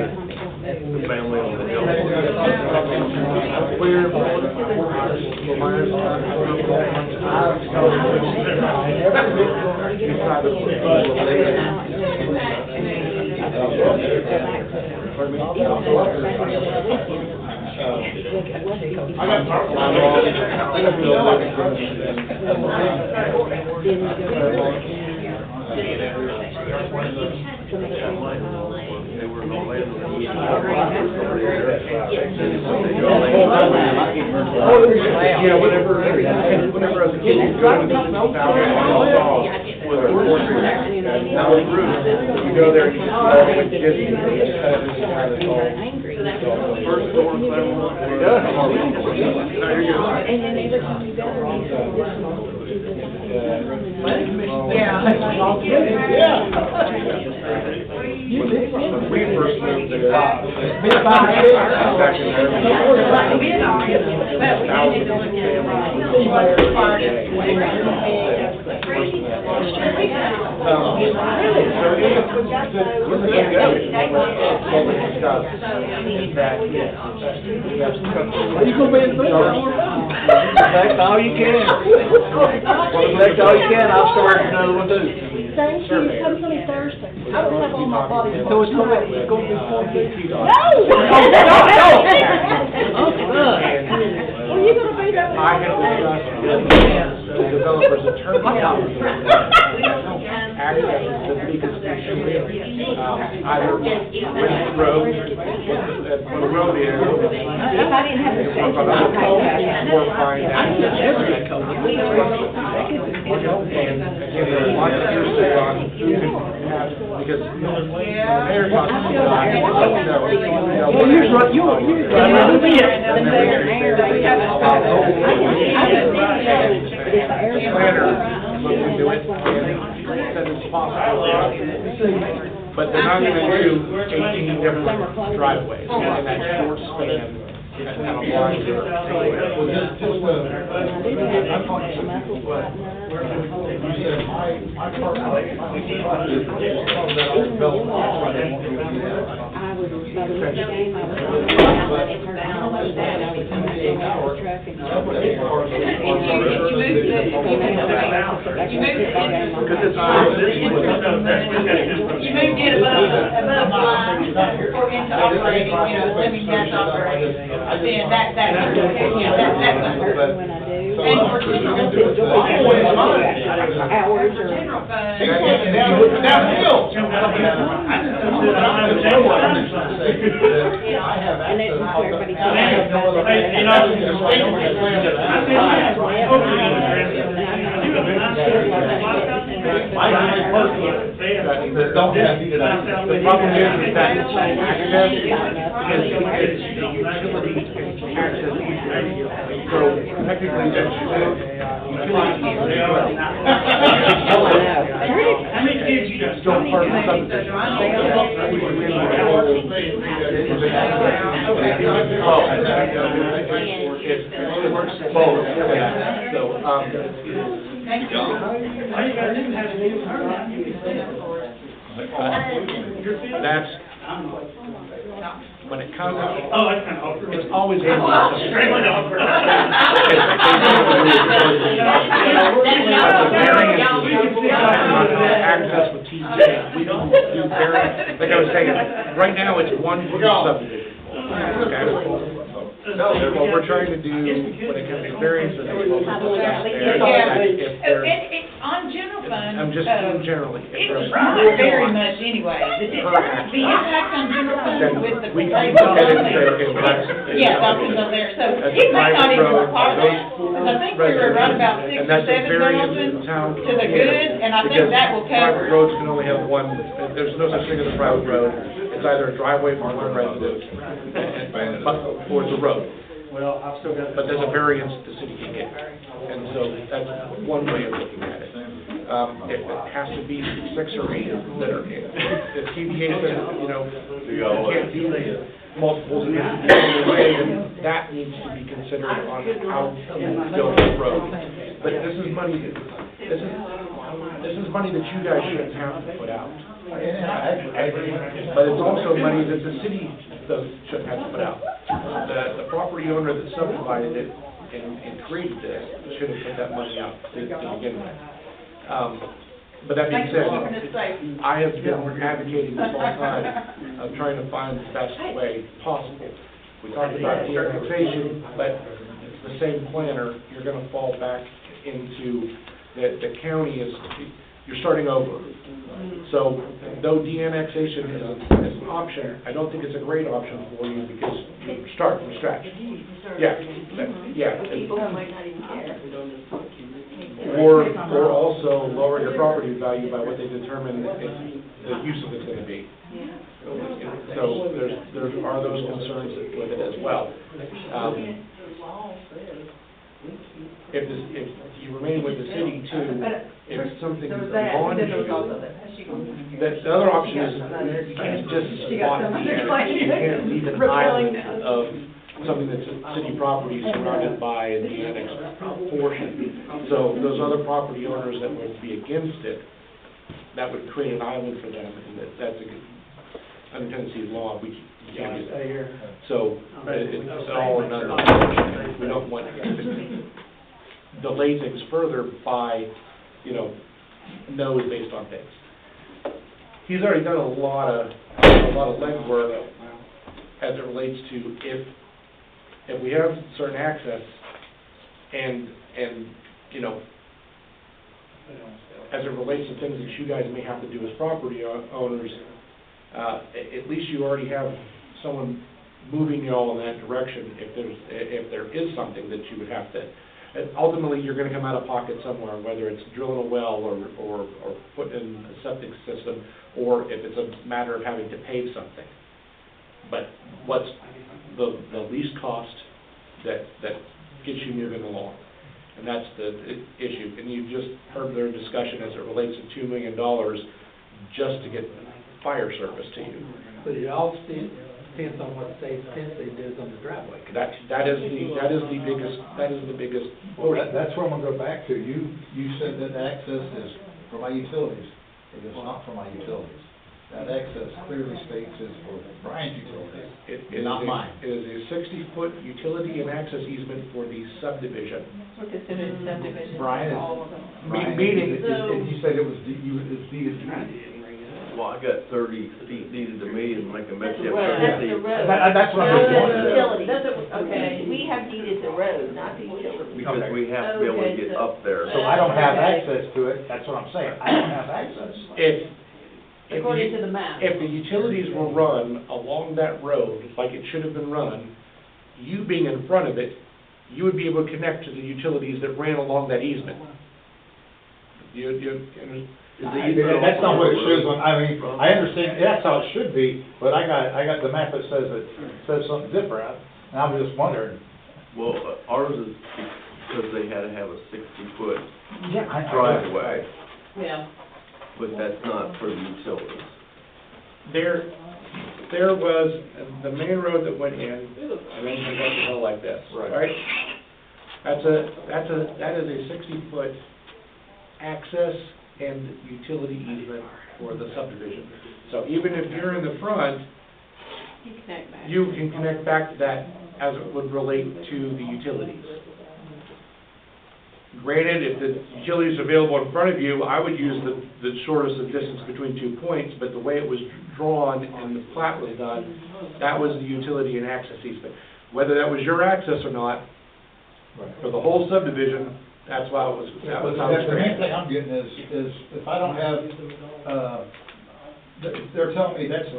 family on the hill. Where, yeah, whenever I was a kid, you go there, you just first door in Claremont. And then every time you go, We first moved there. Collect all you can. Collect all you can, I'll start another one too. thank you, come to me Thursday. I don't have all my body. So it's gonna be $450. No! Well, you gonna be there? I have discussed with the developer's attorney, access to the decommissioning, either with the road, where the road is. If I didn't have to say Or find out. And again, there's a lot of hearsay on who can have, because the mayor talks about, planner looked into it and said it's possible. But they're not gonna do 18 different driveways in that short span and a wide. Well, just, I'm talking to people, but you said my part, that our development, that's why they won't do that. I was, by the next game, I was. You moved it above line or into operating, let me guess operating. Then that's When I do. And for general fund. Hours or. General fund. Downhill. I have access. That don't have heated access. The problem is that access is the utility access easement. So technically, that's How many kids you got? still part of the subdivision. It works both. So, Thank you. that's, when it comes, Oh, that's kind of awkward. it's always been. Extremely awkward. Access with TJ, we don't do variance, like I was saying, right now it's one subdivision. Okay? So what we're trying to do when it comes to variances, On general fund. I'm just generally. It's not very much anyway. The impact on general fund with the. We can look at it and say, okay, well, that's. Yeah, that's in there, so it may not even require that, because I think we were right about 6 And or that's a 7 variance thousand in town. to the good, and I think that will Private cover. roads can only have one, there's no such thing as a private road. It's either a driveway for one resident, or it's a road. Well, I've still got. But there's a variance the city can get. And so that's one way of looking at it. If it has to be 6 or 8 that are in, if TDA says, you can't do multiples in this way, then that needs to be considered on how you build the road. But this is money, this is money that you guys shouldn't have to put out. And I agree. But it's also money that the city shouldn't have to put out. The property owner that subdivided it and created this should have put that money out to begin with. But that being said, I have been advocating this whole time of trying to find the best way possible. We talked about de-annexation, but it's the same planner, you're gonna fall back into, the county is, you're starting over. So though de-annexation is an option, I don't think it's a great option for you because you start from scratch. Yeah, yeah. People who might not even care. Or also lower your property value by what they determine the use of it's gonna be. So there are those concerns with it as well. If you remain with the city too, if something is beyond you, the other option is you can't just spot the annex. You can't leave an island of something that's city property surrounded by the annex portion. So those other property owners that would be against it, that would create an island for them, and that's under Tennessee law, we can't do that. So it's all or none. We don't want to delay things further by, no's based on things. He's already done a lot of legwork as it relates to if we have certain access and as it relates to things that you guys may have to do as property owners, at least you already have someone moving you all in that direction if there is something that you would have to. And ultimately, you're going to come out of pocket somewhere, whether it's drilling a well or putting in a septic system, or if it's a matter of having to pave something. But what's the least cost that gets you moving along? And that's the issue. And you just heard their discussion as it relates to $2 million just to get fire service to you. But it all depends on what state Tennessee does on the driveway. That is the biggest. That's where I'm gonna go back to. You said that access is for my utilities. It is not for my utilities. That access clearly states is for Brian's utilities, not mine. It is a 60-foot utility and access easement for the subdivision. We're considered subdivision. Brian all of them. Meaning, you said it was deeded to me. Well, I got 30 feet needed to me and make a mess That's the up road, 30 that's the feet. road. That's what I'm Not saying. the utility. Okay, we have deeded the road, not the utility. Because we have to be able to get up there. So I don't have access to it, that's what I'm saying. I don't have access. According to the map. If the utilities were run along that road like it should have been run, you being in front of it, you would be able to connect to the utilities that ran along that easement. That's not what it shows on, I understand, that's how it should be, but I got the map that says something different, and I'm just wondering. Well, ours is because they had to have a 60-foot Yeah, driveway, Yeah. but that's not for the utilities. There was the main road that went in, and then you went to go like this, right? That is a 60-foot access and utility easement for the subdivision. So even if you're in the front, you can connect back to that as it would relate to the utilities. Granted, if the utilities are available in front of you, I would use the shortest of distance between 2 points, but the way it was drawn and the plat was done, that was the utility and access easement. Whether that was your access or not, for the whole subdivision, that's why it was, that was how it was The main granted. thing I'm getting is if I don't have, they're telling me that's,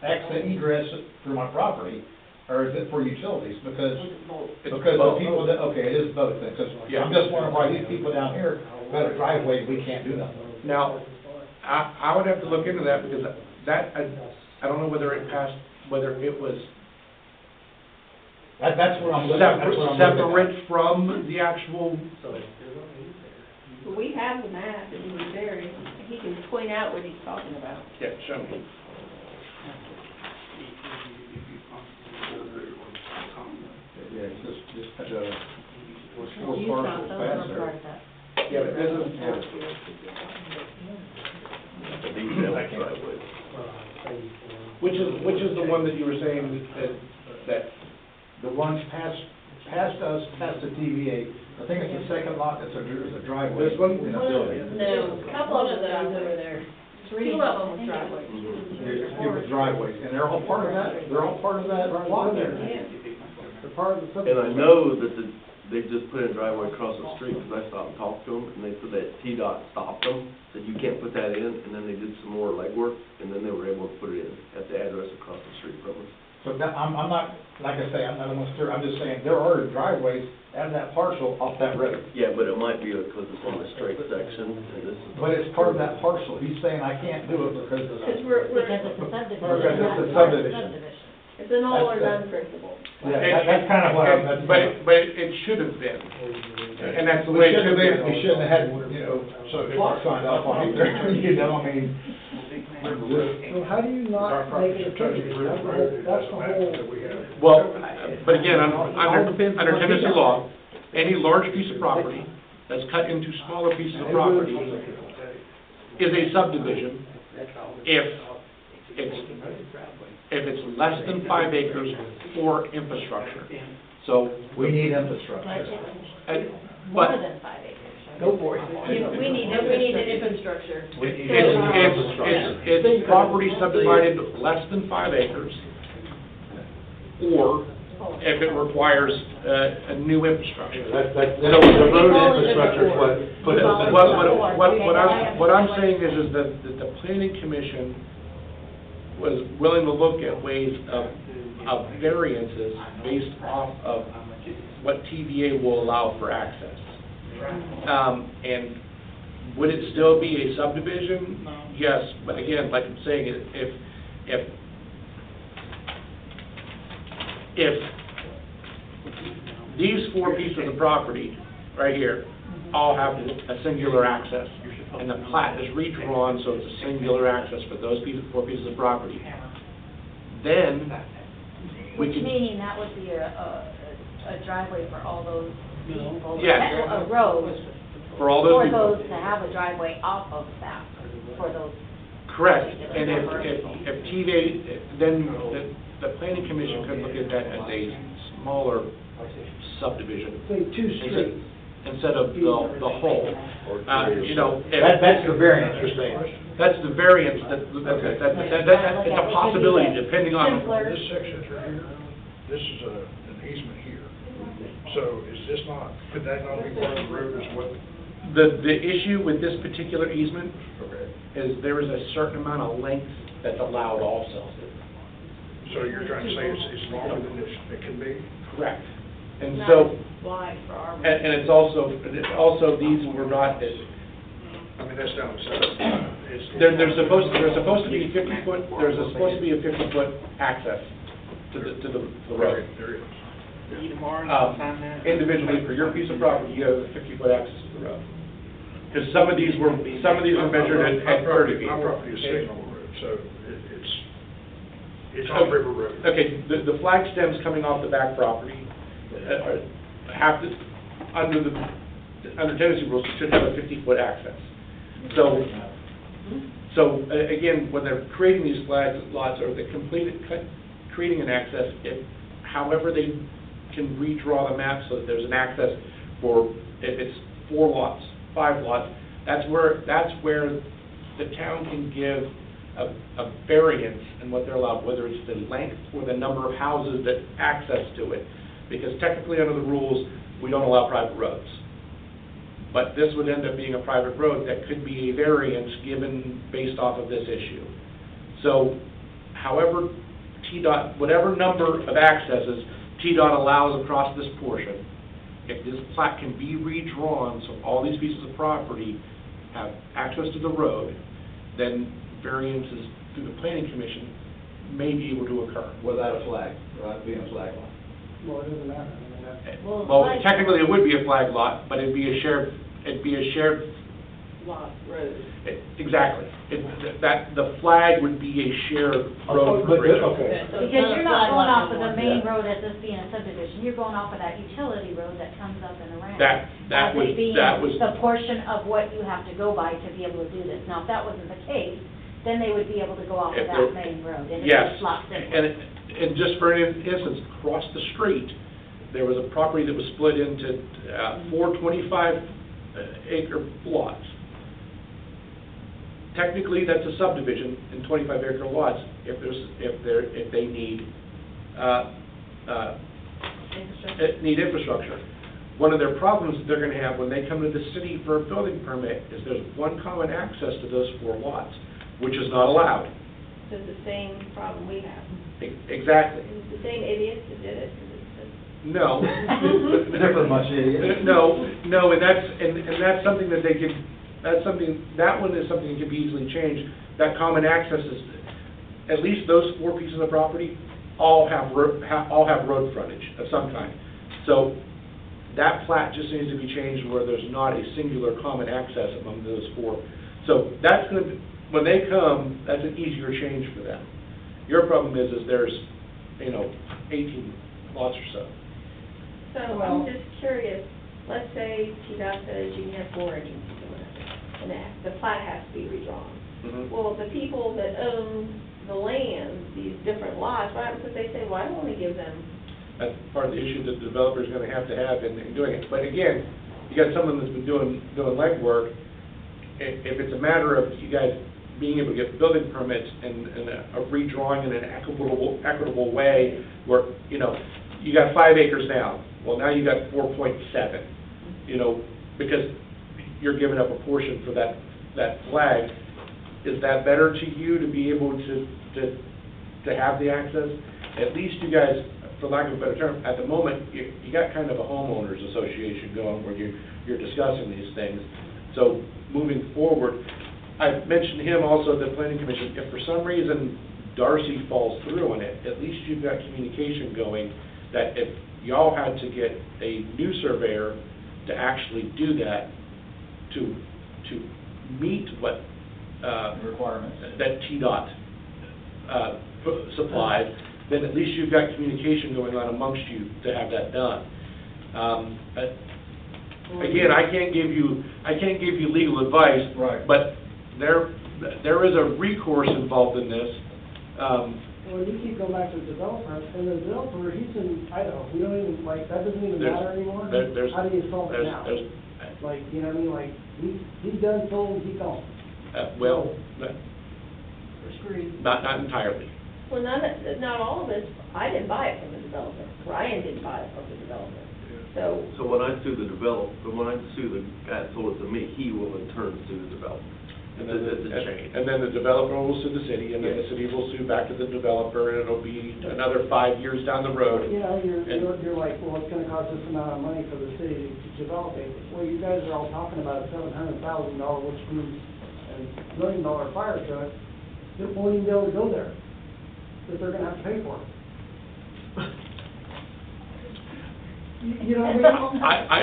access egress for my property, or is it for utilities? Because the people that, okay, it is both then, because I'm just wondering why these people down here got a driveway, we can't do nothing. Now, I would have to look into that, because that, I don't know whether it passed, whether it was That's what I'm looking at. separate from the actual, We have the map, and he's very, he can point out what he's talking about. yeah, show me. Yeah, just, was four parcels past there. Yeah, but this is, The detailed driveway. Which is the one that you were saying that The ones past us, past the TVA, I think it's the second lot that's a driveway. This one? In a building. No, a couple of them over there. Two of them was driveways. It was driveways, and they're all part of that, lot there. They're part of the And I subdivision. know that they just put a driveway across the street, because I stopped and talked to them, and they said that T-Dot stopped them, said you can't put that in, and then they did some more legwork, and then they were able to put it in at the address across the street from us. So that, I'm not, like I say, I'm not almost sure, I'm just saying, there are driveways out of that parcel off that road. Yeah, but it might be because it's on the straight section, and this is. But it's part of that parcel, he's saying I can't do it because of Because the. we're. Because it's a subdivision. Because it's a subdivision. It's an all or That's none principle. Yeah, that's kind of what I'm, that's. But it should have been, and that's the way it should have been. We shouldn't have had, so the clock signed off on it, I mean. So how do you not make it a subdivision? That's the whole. Well, but again, under Tennessee law, any large piece of property that's cut into smaller pieces of property is a subdivision if it's less than 5 acres for infrastructure. So. We need infrastructure. More than 5 acres. Go for it. We need an infrastructure. It's property subdivided less than 5 acres, or if it requires a new infrastructure. So the road infrastructure is what What I'm saying is that the planning commission was willing to look at ways of variances based off of what TVA will allow for access. And would it still be a subdivision? Yes, but again, like I'm saying, if these 4 pieces of property right here all have a singular access, and the plat is redrawn so it's a singular access for those 4 pieces of property, then we Which could. meaning that would be a driveway for all those people. Yes. A road. For all those people. For those to have a driveway off of that, for those. Correct, and if TVA, then the planning commission could look at that as a smaller subdivision. Say 2 streets. Instead of the whole. That's the variance you're saying. That's the variance, it's a possibility depending on. This section right here, this is an easement here. So is this not, could that not be part of the road as well? The issue with this particular easement Okay. is there is a certain amount of length that's allowed also. So you're trying to say it's longer than it can be? Correct. And so, Why for our. and it's also, these were not, I mean, that's down the side. there's supposed to be 50-foot, supposed to be a 50-foot access to the road. There is. Individually, for your piece of property, you have a 50-foot access to the road. Because some of these were measured at 30 feet. My property is Signal Road, so it's on River Road. Okay, the flag stems coming off the back property have to, under Tennessee rules, should have a 50-foot access. So again, when they're creating these flag lots, or they're creating an access, however they can redraw the map so that there's an access for, if it's 4 lots, 5 lots, that's where the town can give a variance in what they're allowed, whether it's the length or the number of houses that access to it. Because technically, under the rules, we don't allow private roads. But this would end up being a private road that could be a variance given based off of this issue. So, however, TDOT, whatever number of accesses TDOT allows across this portion, if this plat can be redrawn so all these pieces of property have access to the road, then variances through the planning commission may be able to occur. Without a flag, without being a flag lot. Well, it doesn't matter. I mean, Well, technically, it would be a flag lot, but it'd be a shared Lot, road. exactly. that the flag would be a shared road bridge. Okay. Because you're not going off of the main road as this being a subdivision, you're going off of that utility road that comes up and around. That As was, it being that was, the portion of what you have to go by to be able to do this. Now, if that wasn't the case, then they would be able to go off of If that they're- main road, and it's yes. a lot simpler. And just for instance, across the street, there was a property that was split into 4 25-acre lots. Technically, that's a subdivision in 25-acre lots if they need infrastructure. One of their problems that they're gonna have when they come to the city for a building permit is there's one common access to those 4 lots, which is not allowed. So it's the same problem we have. Exactly. It's the same idiots that did it. No. Different bunch of idiots. No, and that's something that they could, that one is something that can be easily changed. That common access is, at least those 4 pieces of property all have road frontage of some kind. So that plat just needs to be changed where there's not a singular common access among those 4. So that's gonna be, when they come, that's an easier change for them. Your problem is there's, 18 lots or so. So I'm just curious, let's say TDOT says you can have 4 agencies or whatever, and the plat has to be redrawn. Mhm. Well, the people that own the land, these different lots, what happens if they say, well, I want to give them? That's part of the issue that the developer's gonna have to have in doing it. But again, you got someone that's been doing legwork. If it's a matter of you guys being able to get building permits and a redrawing in an equitable way, where, you got 5 acres now, well, now you got 4.7, because you're giving up a portion for that flag. Is that better to you to be able to have the access? At least you guys, for lack of a better term, at the moment, you got kind of a homeowners association going where you're discussing these things. So moving forward, I mentioned him also at the planning commission. If for some reason Darcy falls through on it, at least you've got communication going that if y'all had to get a new surveyor to actually do that, to meet what Requirements. that TDOT supplies, then at least you've got communication going on amongst you to have that done. Again, I can't give you legal advice. Right. But there is a recourse involved in this. Well, you keep going back to the developer, and the developer, he's in Idaho, we don't even, that doesn't even matter anymore? There's- How do you solve it now? there's- You know what I mean, he's done sold, he's gone. Well, We're screwed. not entirely. Well, not all of us, I didn't buy it from the developer. Ryan didn't buy it from the developer. So, when I sue the guy that sold it to me, he will in turn sue the developer. And then, It's a chain. and then the developer will sue the city, and then the city will sue back to the developer, and it'll be another 5 years down the road. You're like, well, it's gonna cost this amount of money for the city to develop it. Well, you guys are all talking about a $700,000, which means a $1 million fire truck, that won't even be able to go there, that they're gonna have to pay for it. You know what I mean?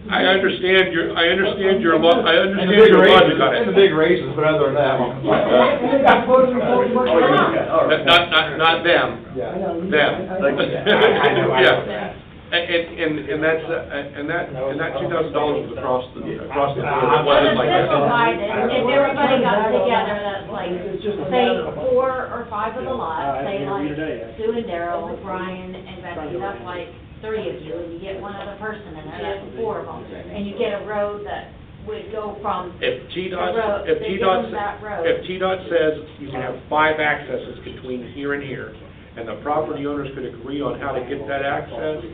I understand your logic on it. And the big raises, but other than that, I'm And they got quotes from folks like that. Not them. Yeah. I know. Them. I know. Yeah. And that $2,000 was across the board. It wasn't like that. Simplified it, if everybody got together, that's like, say, 4 or 5 of the lots, say like Sue and Daryl, Brian and Becky, that's like 3 of you, and you get one other person in there, that's 4 of them. And you get a road that would go from If the road, they give them that road. If TDOT says you can have 5 accesses between here and here, and the property owners could agree on how to get that access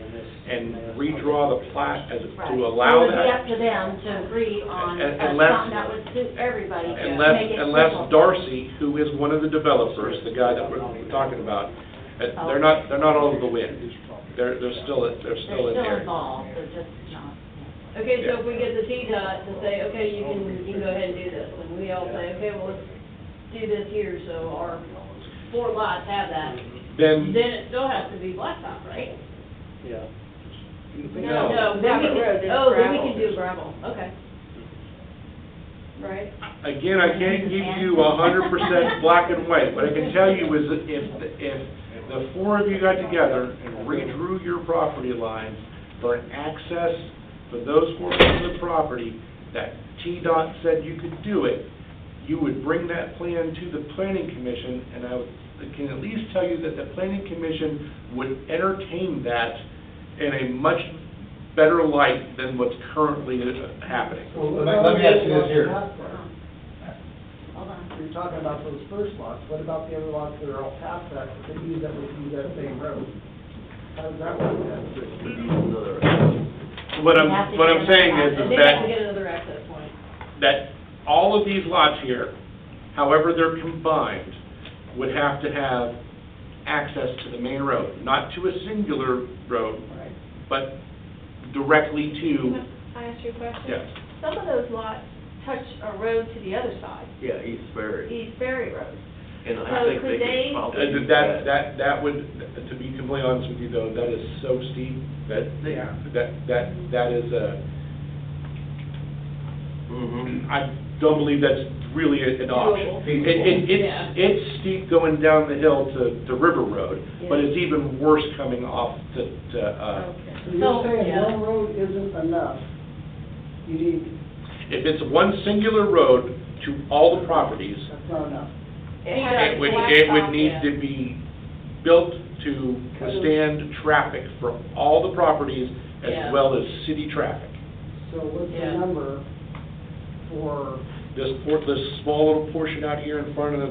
and redraw the plat as Right. to allow It would be that. up to them to agree on Unless- something that would suit everybody, to make it Unless simple. Darcy, who is one of the developers, the guy that we're talking about, they're not all over the wind. They're still in They're still there. involved, they're just not. okay, so if we get the TDOT to say, okay, you can go ahead and do this, and we all say, okay, well, let's do this here, so our 4 lots have that, Then, then it still has to be blacktop, right? Yeah. No, then we private road, can, it's then we gravel. can do gravel, okay. right? Again, I can't give you 100% black and white. What I can tell you is that if the four of you got together and redrew your property lines for an access for those portions of the property that TDOT said you could do it, you would bring that plan to the planning commission, and I can at least tell you that the planning commission would entertain that in a much better light than what's currently happening. Well, let me ask you this here. Hold on. You're talking about those first lots, what about the other lots that are all past that, that use that same road? How does that work then? What I'm saying is They have to get another access point. that all of these lots here, however they're combined, would have to have access to the main road, not to a singular road, but directly to, Can I ask you a question? yes. Some of those lots touch a road to the other side, Yeah, East Ferry. East Ferry Road. And I So think could they they- could probably. That would, to be completely honest with you though, that is so steep, that is Mm-hmm. I don't believe that's really an option. Doable. Yeah. It's steep going down the hill to River Road, but it's even worse coming off So you're saying yeah. one road isn't enough? You need, if it's one singular road to all the properties, that's not enough. it would need to be built to withstand traffic for all the properties as Yeah. well as city traffic. So what's the Yeah. number for, This small little portion out here in front of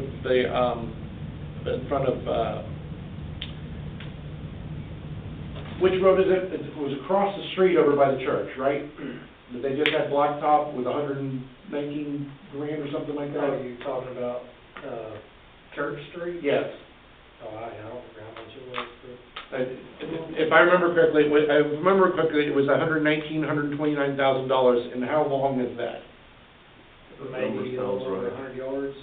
which road is it? It was across the street over by the church, right? That they just had blacktop with 119 grand or something like that? Are you talking about, Church Street? Yes. Oh, I don't remember how much it was, but. If I remember correctly, it was $129,000, and how long is that? Maybe a little over 100 yards.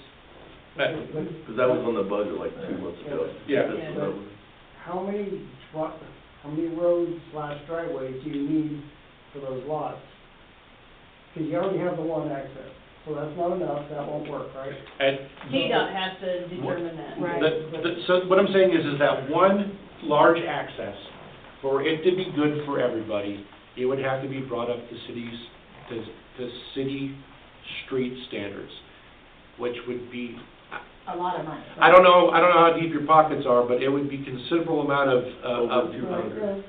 Because that was on the budget like 2 months ago. Yeah. This number. how many roads / driveways do you need for those lots? Because you already have the one access, so that's not enough, that won't work, right? TDOT has to determine that. So what I'm saying is that one large access, for it to be good for everybody, it would have to be brought up to city street standards, which would be, A lot of money. I don't know how deep your pockets are, but it would be considerable amount of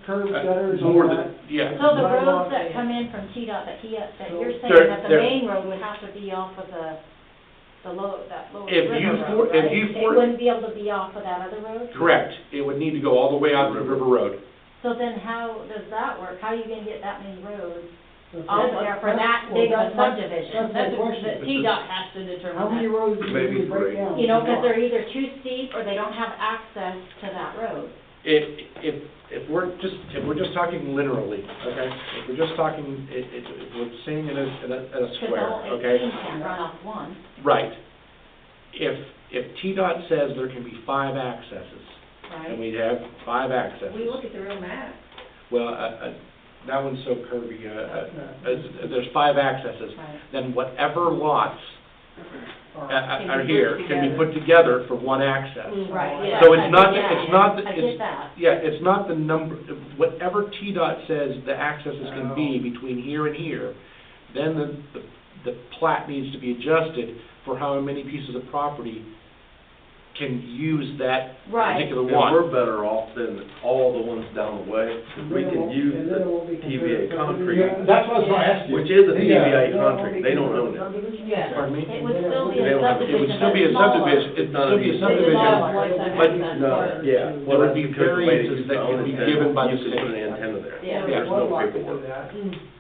Curbs, gutters, all more that. than, yeah. So the roads that come in from TDOT, that you're saying They're- that the they're- main road would have to be off of that lower If river you road, right? if you It wouldn't be able to be off of that other road? Correct, it would need to go all the way out to River Road. So then how does that work? How are you gonna get that many roads That's- off there for that big of a subdivision? That's the question. TDOT has to determine How many that. roads do you Maybe need to break three. down? You know, because they're either too steep or they don't have access to that road. If we're just talking literally, okay? If we're just talking, if we're saying it as a Because the square, whole okay? 18 can't run off one. Right. If TDOT says there can be 5 accesses, and Right. we have 5 accesses. We look at the real map. Well, that one's so curvy, there's 5 accesses, Right. then whatever lots Can are be here put can be together. put together for one access. Right, yeah. So I it's not, get that. it's not, I get that. yeah, it's not the number, whatever TDOT says the accesses can be between here and here, then the plat needs to be adjusted for how many pieces of property can use that Right. particular And one. we're better off than all the ones down the way, because we can use And the then it won't be TVA considered concrete, subdivision. That's what I was gonna ask you. which is a Yeah. TVA concrete, they don't own it. Yeah. Pardon me? It would still be They a don't have- it It would subdivision, still but be a smaller. subdivision, it'd still be a They subdivision, develop like that but access No, for- yeah. There would be Because the way they variances used that to can own be it, given by the you could put an state. antenna there. Yeah. There's One no lot could do paperwork. that,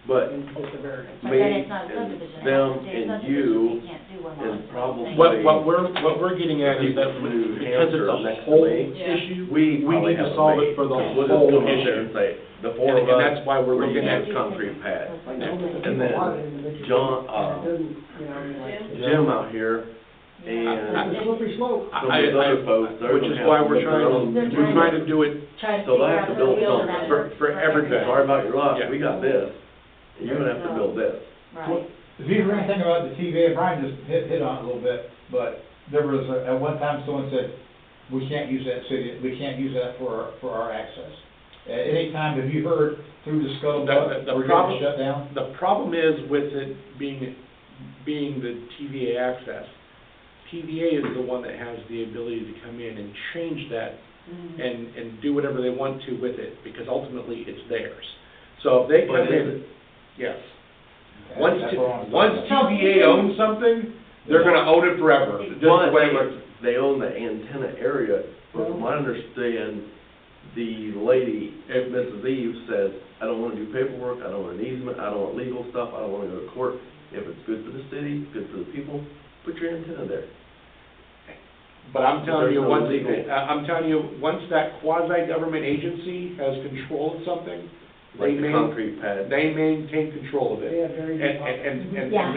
But and post a variance. But me then it's not a and subdivision. them It's a and subdivision, you can't do one and lot. probably- What we're getting at is that People from New because it's Hampshire a next to whole me, issue, we we probably need to have a solve it lake. for the We'll just whole come up there issue. and say, the four And of us. that's why we're looking at using concrete pad. Like, how many And people then want it individually, John, and it doesn't, you know, I mean, like. Jim out here, and It's a slippery slope. some of those other folks, they're which gonna is have why to we're make their own. trying to do it Try to So figure they have out to the build wheel something. that for works everybody. Sorry about your luck, Yeah. we got this, and you're gonna have to build this. Right. If you hear anything about the TVA, Brian just hit on it a little bit, but there was, at one time, someone said, we can't use that city, we can't use that for our access. At any time, have you heard through the scope, we're getting shut down? The problem is with it being the TVA access, TVA is the one that has the ability to come in and change that and do whatever they want to with it, because ultimately it's theirs. So if they come in, yes. Once TVA owns something, they're gonna own it forever, just the way it works. They own the antenna area, but from what I understand, the lady, Mrs. Eve, says, I don't wanna do paperwork, I don't want an easement, I don't want legal stuff, I don't wanna go to court. If it's good for the city, good for the people, put your antenna there. But I'm telling you, There's no legal- once that quasi-government agency has control of something, Like the concrete pad. they maintain control of it. They have very good And Yeah.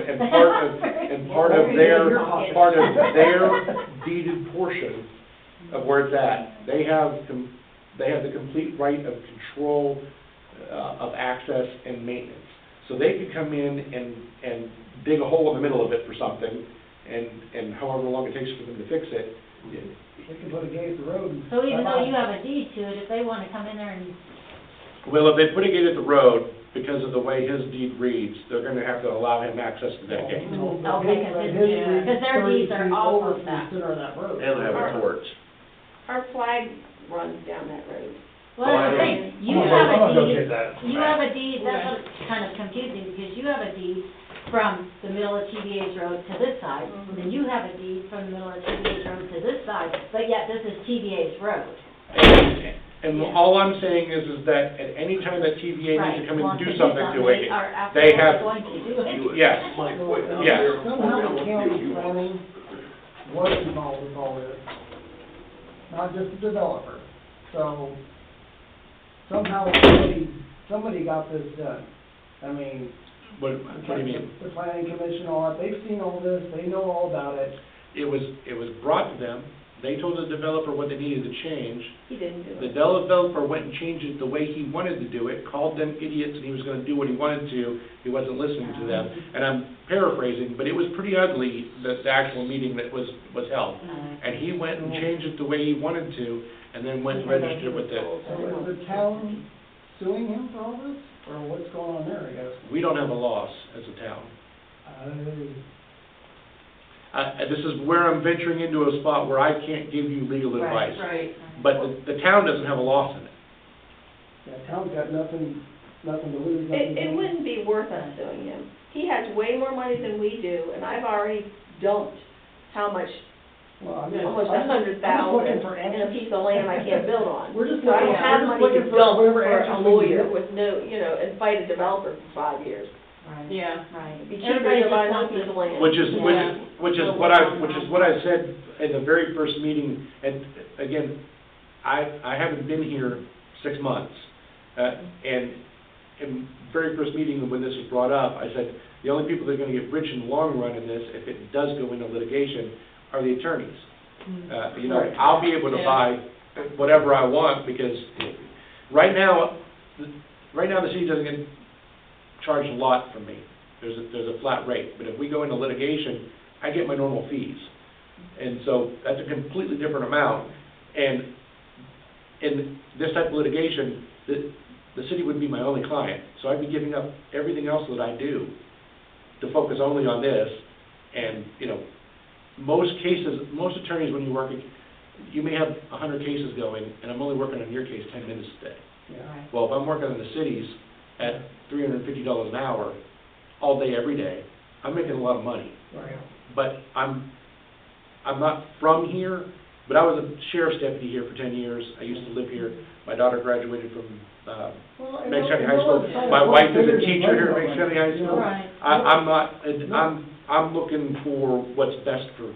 part of their deeded portion of where it's at, they have the complete right of control, of access and maintenance. So they could come in and dig a hole in the middle of it for something, and however long it takes for them to fix it. They can put a gate at the road. So even though you have a deed to it, if they wanna come in there and, Well, if they put a gate at the road, because of the way his deed reads, they're gonna have to allow him access to that gate. okay, cause their deeds are all of that. Center of that road. And have a torch. Our flag runs down that road. Well, that's the thing, you I'm have gonna a go deed, get that. you have a deed, that's what's kind of confusing, because you have a deed from the middle of TVA's road to this side, and then you have a deed from the middle of TVA's road to this side, but yet this is TVA's road. And Yeah. all I'm saying is that at any time that TVA needs to come in and Wants do something to it, they are they absolutely have, going to do it. yes, yes. Somehow the county planning was involved with all this, not just the developer. So somehow somebody got this done. I mean, What do you mean? the planning commission, all that, they've seen all this, they know all about it. It was brought to them, they told the developer what they needed to change. He didn't do The it. developer went and changed it the way he wanted to do it, called them idiots, and he was gonna do what he wanted to, he wasn't listening to them. And I'm paraphrasing, but it was pretty ugly, the actual meeting that was held. And he went and changed it the way he wanted to, and then went and registered with it. So is the town suing him for all this, or what's going on there, I guess? We don't have a loss as a town. This is where I'm venturing into a spot where I can't give you legal advice. Right. But the town doesn't have a loss in it. Yeah, town's got nothing to lose, nothing to It gain. wouldn't be worth us suing him. He has way more money than we do, and I've already dumped how much, Well, I'm almost I'm just looking $100,000 for in a answers. piece of land I can't build on. We're just So I don't looking- have we're just money to looking for dump whatever for a answers we can lawyer get. with no, and fight a developer for 5 years. Right. Yeah. Right. It'd be cheaper Everybody to buy just another wants piece of land. Which is Yeah. what I said at the very first meeting, and again, I haven't been here 6 months. And in very first meeting, when this was brought up, I said, the only people that are gonna get rich in the long run in this, if it does go into litigation, are the attorneys. You know, I'll be able to buy whatever I want, because right now, the city doesn't get charged a lot from me. There's a flat rate, but if we go into litigation, I get my normal fees. And so that's a completely different amount. And in this type of litigation, the city would be my only client. So I'd be giving up everything else that I do to focus only on this. And, you know, most attorneys, when you work, you may have 100 cases going, and I'm only working on your case 10 minutes a day. Yeah. Well, if I'm working on the cities at $350 an hour, all day, every day, I'm making a lot of money. Right. But I'm not from here, but I was a sheriff's deputy here for 10 years. I used to live here. My daughter graduated from Meigs County High School. My wife is a teacher here at Meigs County High School. Right. I'm looking for what's best for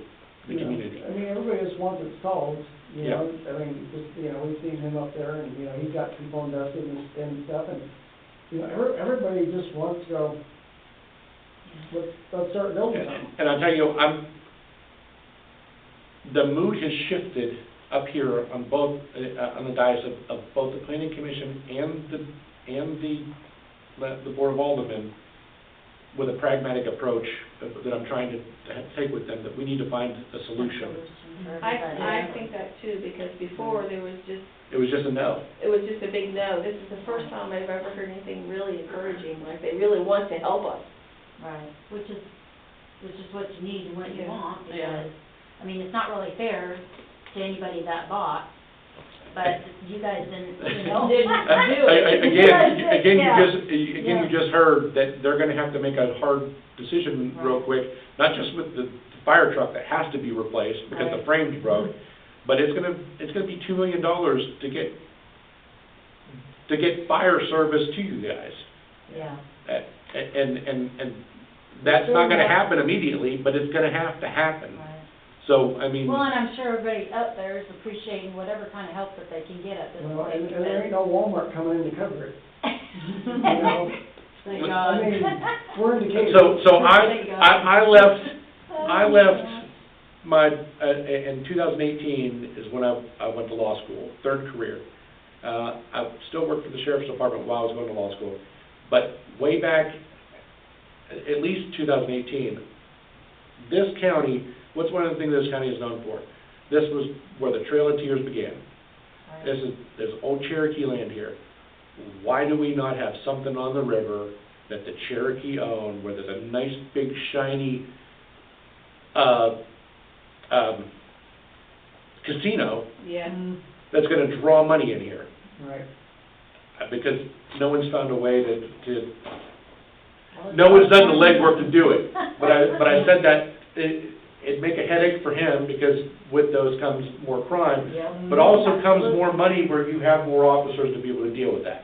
the Yeah. community. I mean, everybody just wants it solved, you Yeah. know, I mean, just, you know, we've seen him up there, and, you know, he's got people invested in stuff, and, you know, everybody just wants to go, let's start building something. And I'll tell you, the mood has shifted up here on both, on the dais of both the planning commission and the Board of Aldermen with a pragmatic approach that I'm trying to take with them, that we need to find a solution. I think that too, because before there was just, It was just a no. it was just a big no. This is the first time I've ever heard anything really encouraging, like they really want to help us. Right, which is what you need and what you want, Yeah. because, I mean, it's not really fair to anybody that bought, but you guys didn't, you know. Again, Yeah. you just heard that they're gonna have to make a hard decision real Right. quick, not just with the fire truck that has to be replaced because the Right. frame's broke, but it's gonna be $2 million to get fire service to you guys. Yeah. And that's not gonna happen immediately, but it's gonna have to happen. Right. So, I mean. Well, and I'm sure everybody up there is appreciating whatever kind of help that they can get at this Well, point. and there ain't no Walmart coming in to cover it, you know? Thank I God. mean, we're in Decatur. So Thank God. I left my, in 2018 is when I went to law school, third career. I still worked for the sheriff's department while I was going to law school. But way back, at least 2018, this county, what's one of the things this county is known for? This was where the Trail of Tears began. There's old Cherokee land here. Why do we not have something on the river that the Cherokee own, where there's a nice, big, shiny, casino Yeah. that's gonna draw money in here? Right. Because no one's found a way to no one's done the legwork to do it. But I said that it'd make a headache for him, because with those comes more crime, but also comes more money where you have more officers to be able to deal with that.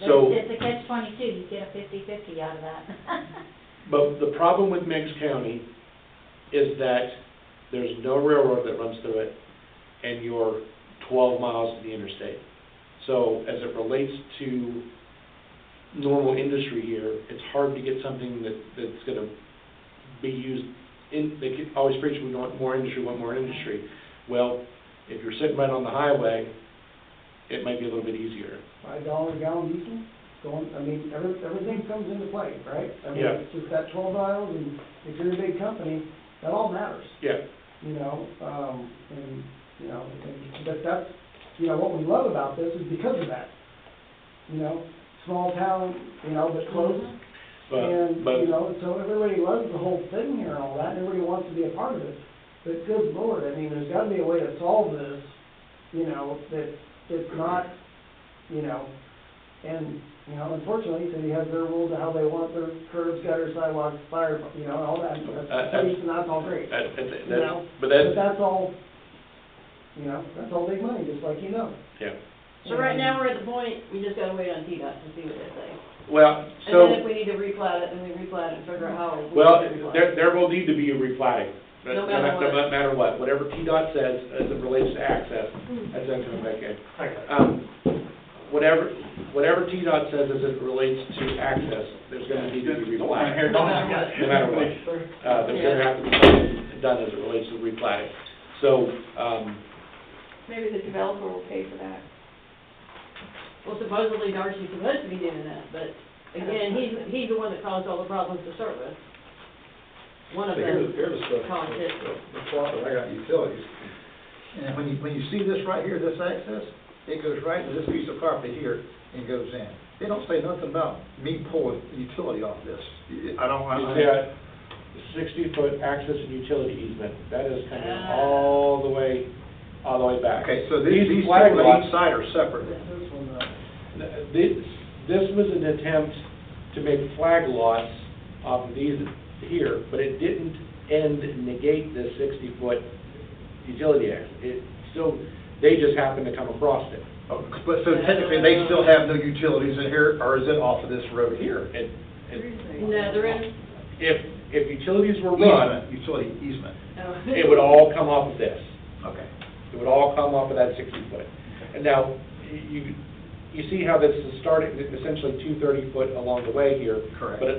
So, It's a catch-22, you get a 50-50 out of that. but the problem with Meigs County is that there's no railroad that runs through it, and you're 12 miles to the interstate. So as it relates to normal industry here, it's hard to get something that's gonna be used they could always preach, we want more industry, Well, if you're sitting right on the highway, it might be a little bit easier. $5 a gallon diesel, I mean, everything comes into play, right? I mean, Yeah. it's just that 12 miles, and if you're a big company, that all matters, Yeah. you know, but that's, what we love about this is because of that. Small town, but close. And, so everybody loves the whole thing here and all that, and everybody wants to be a part of it. But good Lord, I mean, there's gotta be a way to solve this, that it's not, and, unfortunately, the city has their rules of how they want their curbs, gutters, sidewalks, fire, and all that. And that's all great. But that's all, that's all big money, just like Yeah. So right now, we're at the point, we just gotta wait on TDOT to see what they say. Well, And then if we need to replat it, then we replat it and figure out how we Well, need to replat it. there will need to be a replatting. No matter what. No matter what, whatever TDOT says as it relates to access, that's not gonna make it. Whatever TDOT says as it relates to access, there's gonna need to be replatting. No matter what. There's gonna have to be something done as it relates to replatting. So, Maybe the developer will pay for that. Well, supposedly Darcy's supposed to be doing that, but again, he's the one that caused all the problems to start with. One of them Here's the stuff, caused it. the plot that I got utilities. And when you see this right here, this access, it goes right to this piece of property here and goes in. They don't say nothing about me pulling utility off this. I don't, you see that 60-foot access and utility easement, that is coming all the way back. Okay, so these flag two on lots, each side are separate. this was an attempt to make flag lots off of these here, but it didn't negate the 60-foot utility access. It still, they just happened to come across it. Oh, but so technically, they still have no utilities in here, or is it off of this road here? No, there is. If utilities were run, Utility easement. it would all come off of this. Okay. It would all come off of that 60-foot. And now, you see how this is starting, essentially 230-foot along the way here. Correct. But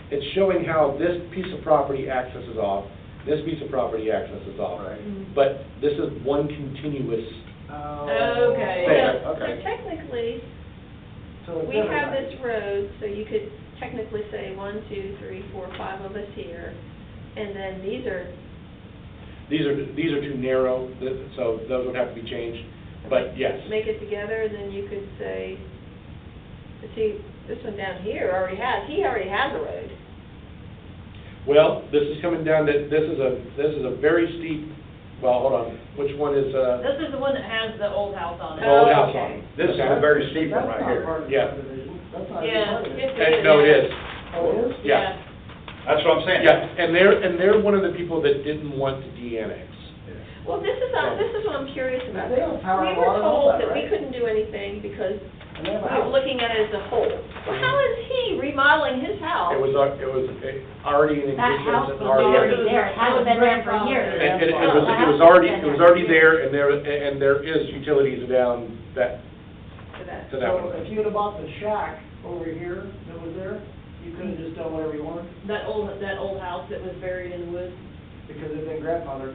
it's showing how this piece of property accesses off, this piece of property accesses off. Right. But this is one continuous Okay. thing. So technically, we have this road, so you could technically say 1, 2, 3, 4, 5 of us here, and then these are, These are too narrow, so those would have to be changed, but yes. make it together, then you could say, see, this one down here he already has a road. Well, this is coming down to, this is a very steep, well, hold on, which one is, This is the one that has the old house on it. old house on it? This is a very steep one right That's not here. part of the Yeah. subdivision. That's not even Yeah. part of it. No, it is, Oh, it is? yeah. That's what I'm saying. Yeah, and they're one of the people that didn't want to de-annex. Well, this is what I'm curious about. They have power We and were water and all told that, that we right? couldn't do anything because And they have a we were house. looking at it as a whole. Well, how is he remodeling his house? It was already in That existence. house and was already- already there, it hasn't been there for years. And it was already there, and there is utilities down that, to that So one. if you would have bought the shack over here that was there, you couldn't just done whatever you wanted, That old house that was buried in the woods. because it's been grandfathered.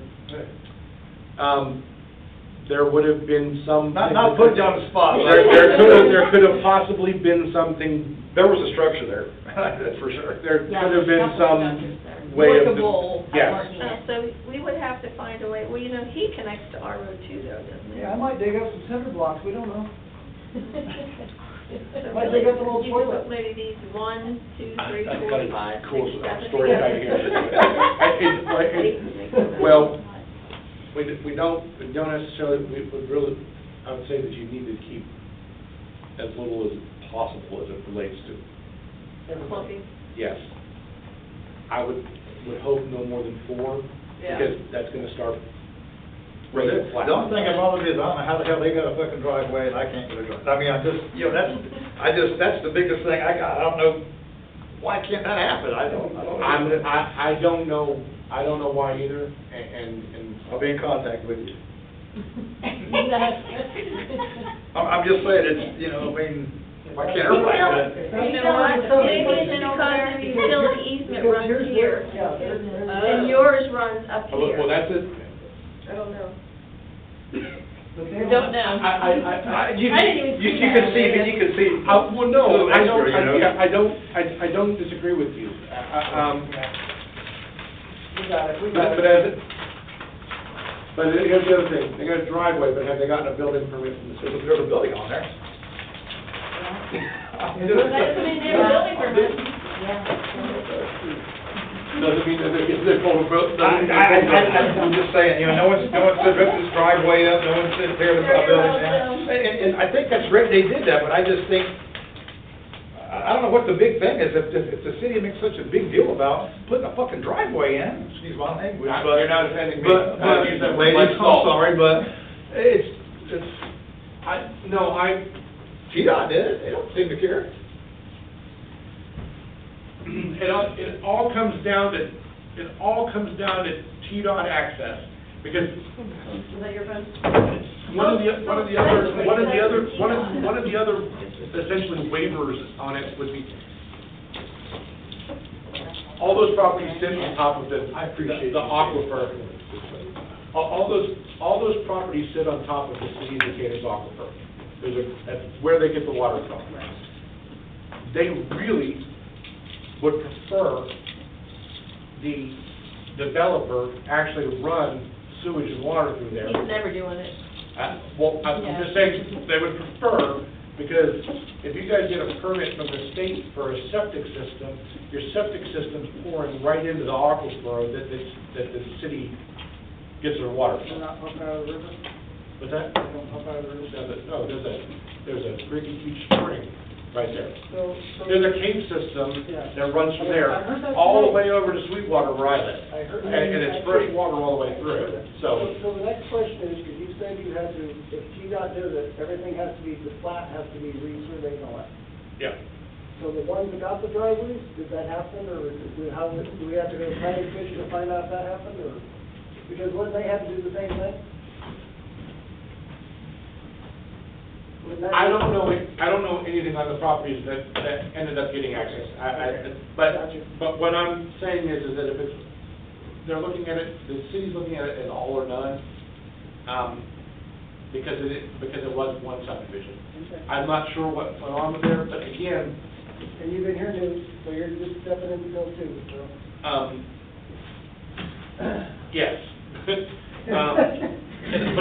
There would have been some. Not putting you on the spot. There could have possibly been something, There was a structure there, that's for sure. there could Yeah, have been couple some structures there. way of. Workable. Yes. So we would have to find a way, well, you know, he connects to our road too, though, doesn't he? Yeah, I might dig up some cinder blocks, we don't know. So Might really, dig up an old you could toilet. put maybe these 1, 2, 3, I've 4, got a 5, cool 6, 7 story together. right here. Well, we don't necessarily, we would really, I would say that you need to keep as little as possible as it relates to, Clumping. yes. I would hope no more than 4, Yeah. because that's gonna start Well, breaking the flat. only thing that bothers me is I don't know how the hell they got a fucking driveway and I can't get a driveway. I mean, I just, you know, that's the biggest thing I got. I don't know, why can't that happen? I don't know. I don't know why either, and I'll be in contact with you. I'm just saying, it's, you know, I mean, why can't everybody do it? You know what, maybe it's because the utility easement runs here, and yours runs up here. well, that's it. I don't know. I Don't know. You I didn't even see you that. can see. Well, no, Little I don't, extra, you know? I don't disagree with you. We got it, we But got but it. here's the other thing, they got a driveway, but have they gotten a building permit from the city? There's a building on there. That doesn't mean they have a building permit. Doesn't mean that they're full of, I'm just saying, you know, no one's said rip this driveway up, no one said tear the building down. And I think that's right, they did that, but I just think, I don't know what the big thing is, if the city makes such a big deal about putting a fucking driveway in, excuse my language, but. You're not offending me. But, ladies, I'm sorry, but it's, GDOT did it, they don't seem to care. It all comes down to TDOT access, because Is that your phone? one of the other essentially waivers on it would be, all those properties sit on top of the aquifer. All those properties sit on top of the city of Decatur's aquifer. That's where they get the water from. They really would prefer the developer actually run sewage and water through there. He's never doing it. Well, I'm just saying, they would prefer, because if you guys get a permit from the state for a septic system, your septic system's pouring right into the aquifer that the city gets their water They're from. not pumping out of the river? What's that? They don't pump out of the river? No, there's a freaking huge spring right there. So. There's a cave system Yeah. that runs from I there heard that all the today. way over to Sweetwater where I live. I heard. And it's fresh water all the way through, so. So the next question is, because you said you had to, if GDOT does it, everything has to be, the plat has to be resurveyed and all that. Yeah. So the ones that got the driveways, did that happen, or do we have to go to planning commission to find out if that happened, or? Because wouldn't they have to do the same thing? Wouldn't that I be- don't know anything on the properties that ended up getting access. But what I'm saying is that if it's, they're looking at it, the city's looking at it as all or none, because it was one subdivision. Okay. I'm not sure what went on with there, but again, And you've been here new, so you're just stepping in the bill too, so. Yes. But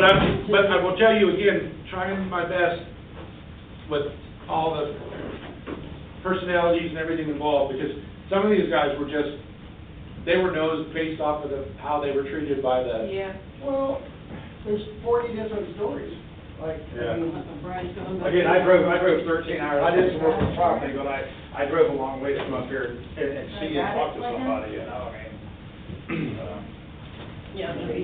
I will tell you again, trying my best with all the personalities and everything involved, because some of these guys were just, they were nosed based off of how they were treated by the. Yeah. Well, there's 40 different stories, like, I mean, Again, I drove 13 hours, I did some work on property, but I drove a long way to come up here and see and talk to somebody, you know, I mean. Yeah, thank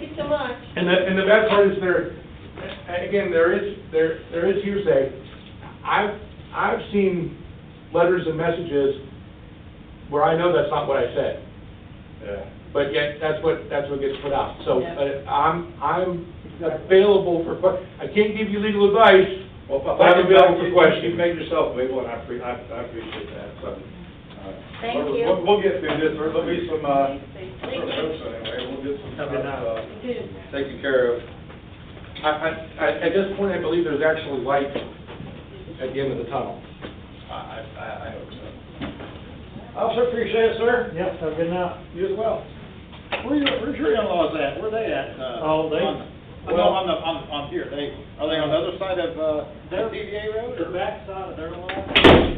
you so much. And the bad part is again, there is hearsay. I've seen letters and messages where I know that's not what I said. Yeah. But yet, that's what gets put out. So, Yeah. I'm available I can't give you legal advice, Well, but I'm available for questions. You made yourself available, and I appreciate that, so. Thank we'll- you. We'll get through this, there'll be some, Thank you. anyway, we'll get some Have a good stuff, Good. taken care of. At this point, I believe there's actually light at the end of the tunnel. I hope so. Officer, appreciate it, sir. Yep, have a good night. You as well. Where's your in-laws at? Where they at? Oh, they- Well, on here, are they on the other side of, They're- DDA Road? The backside of their lot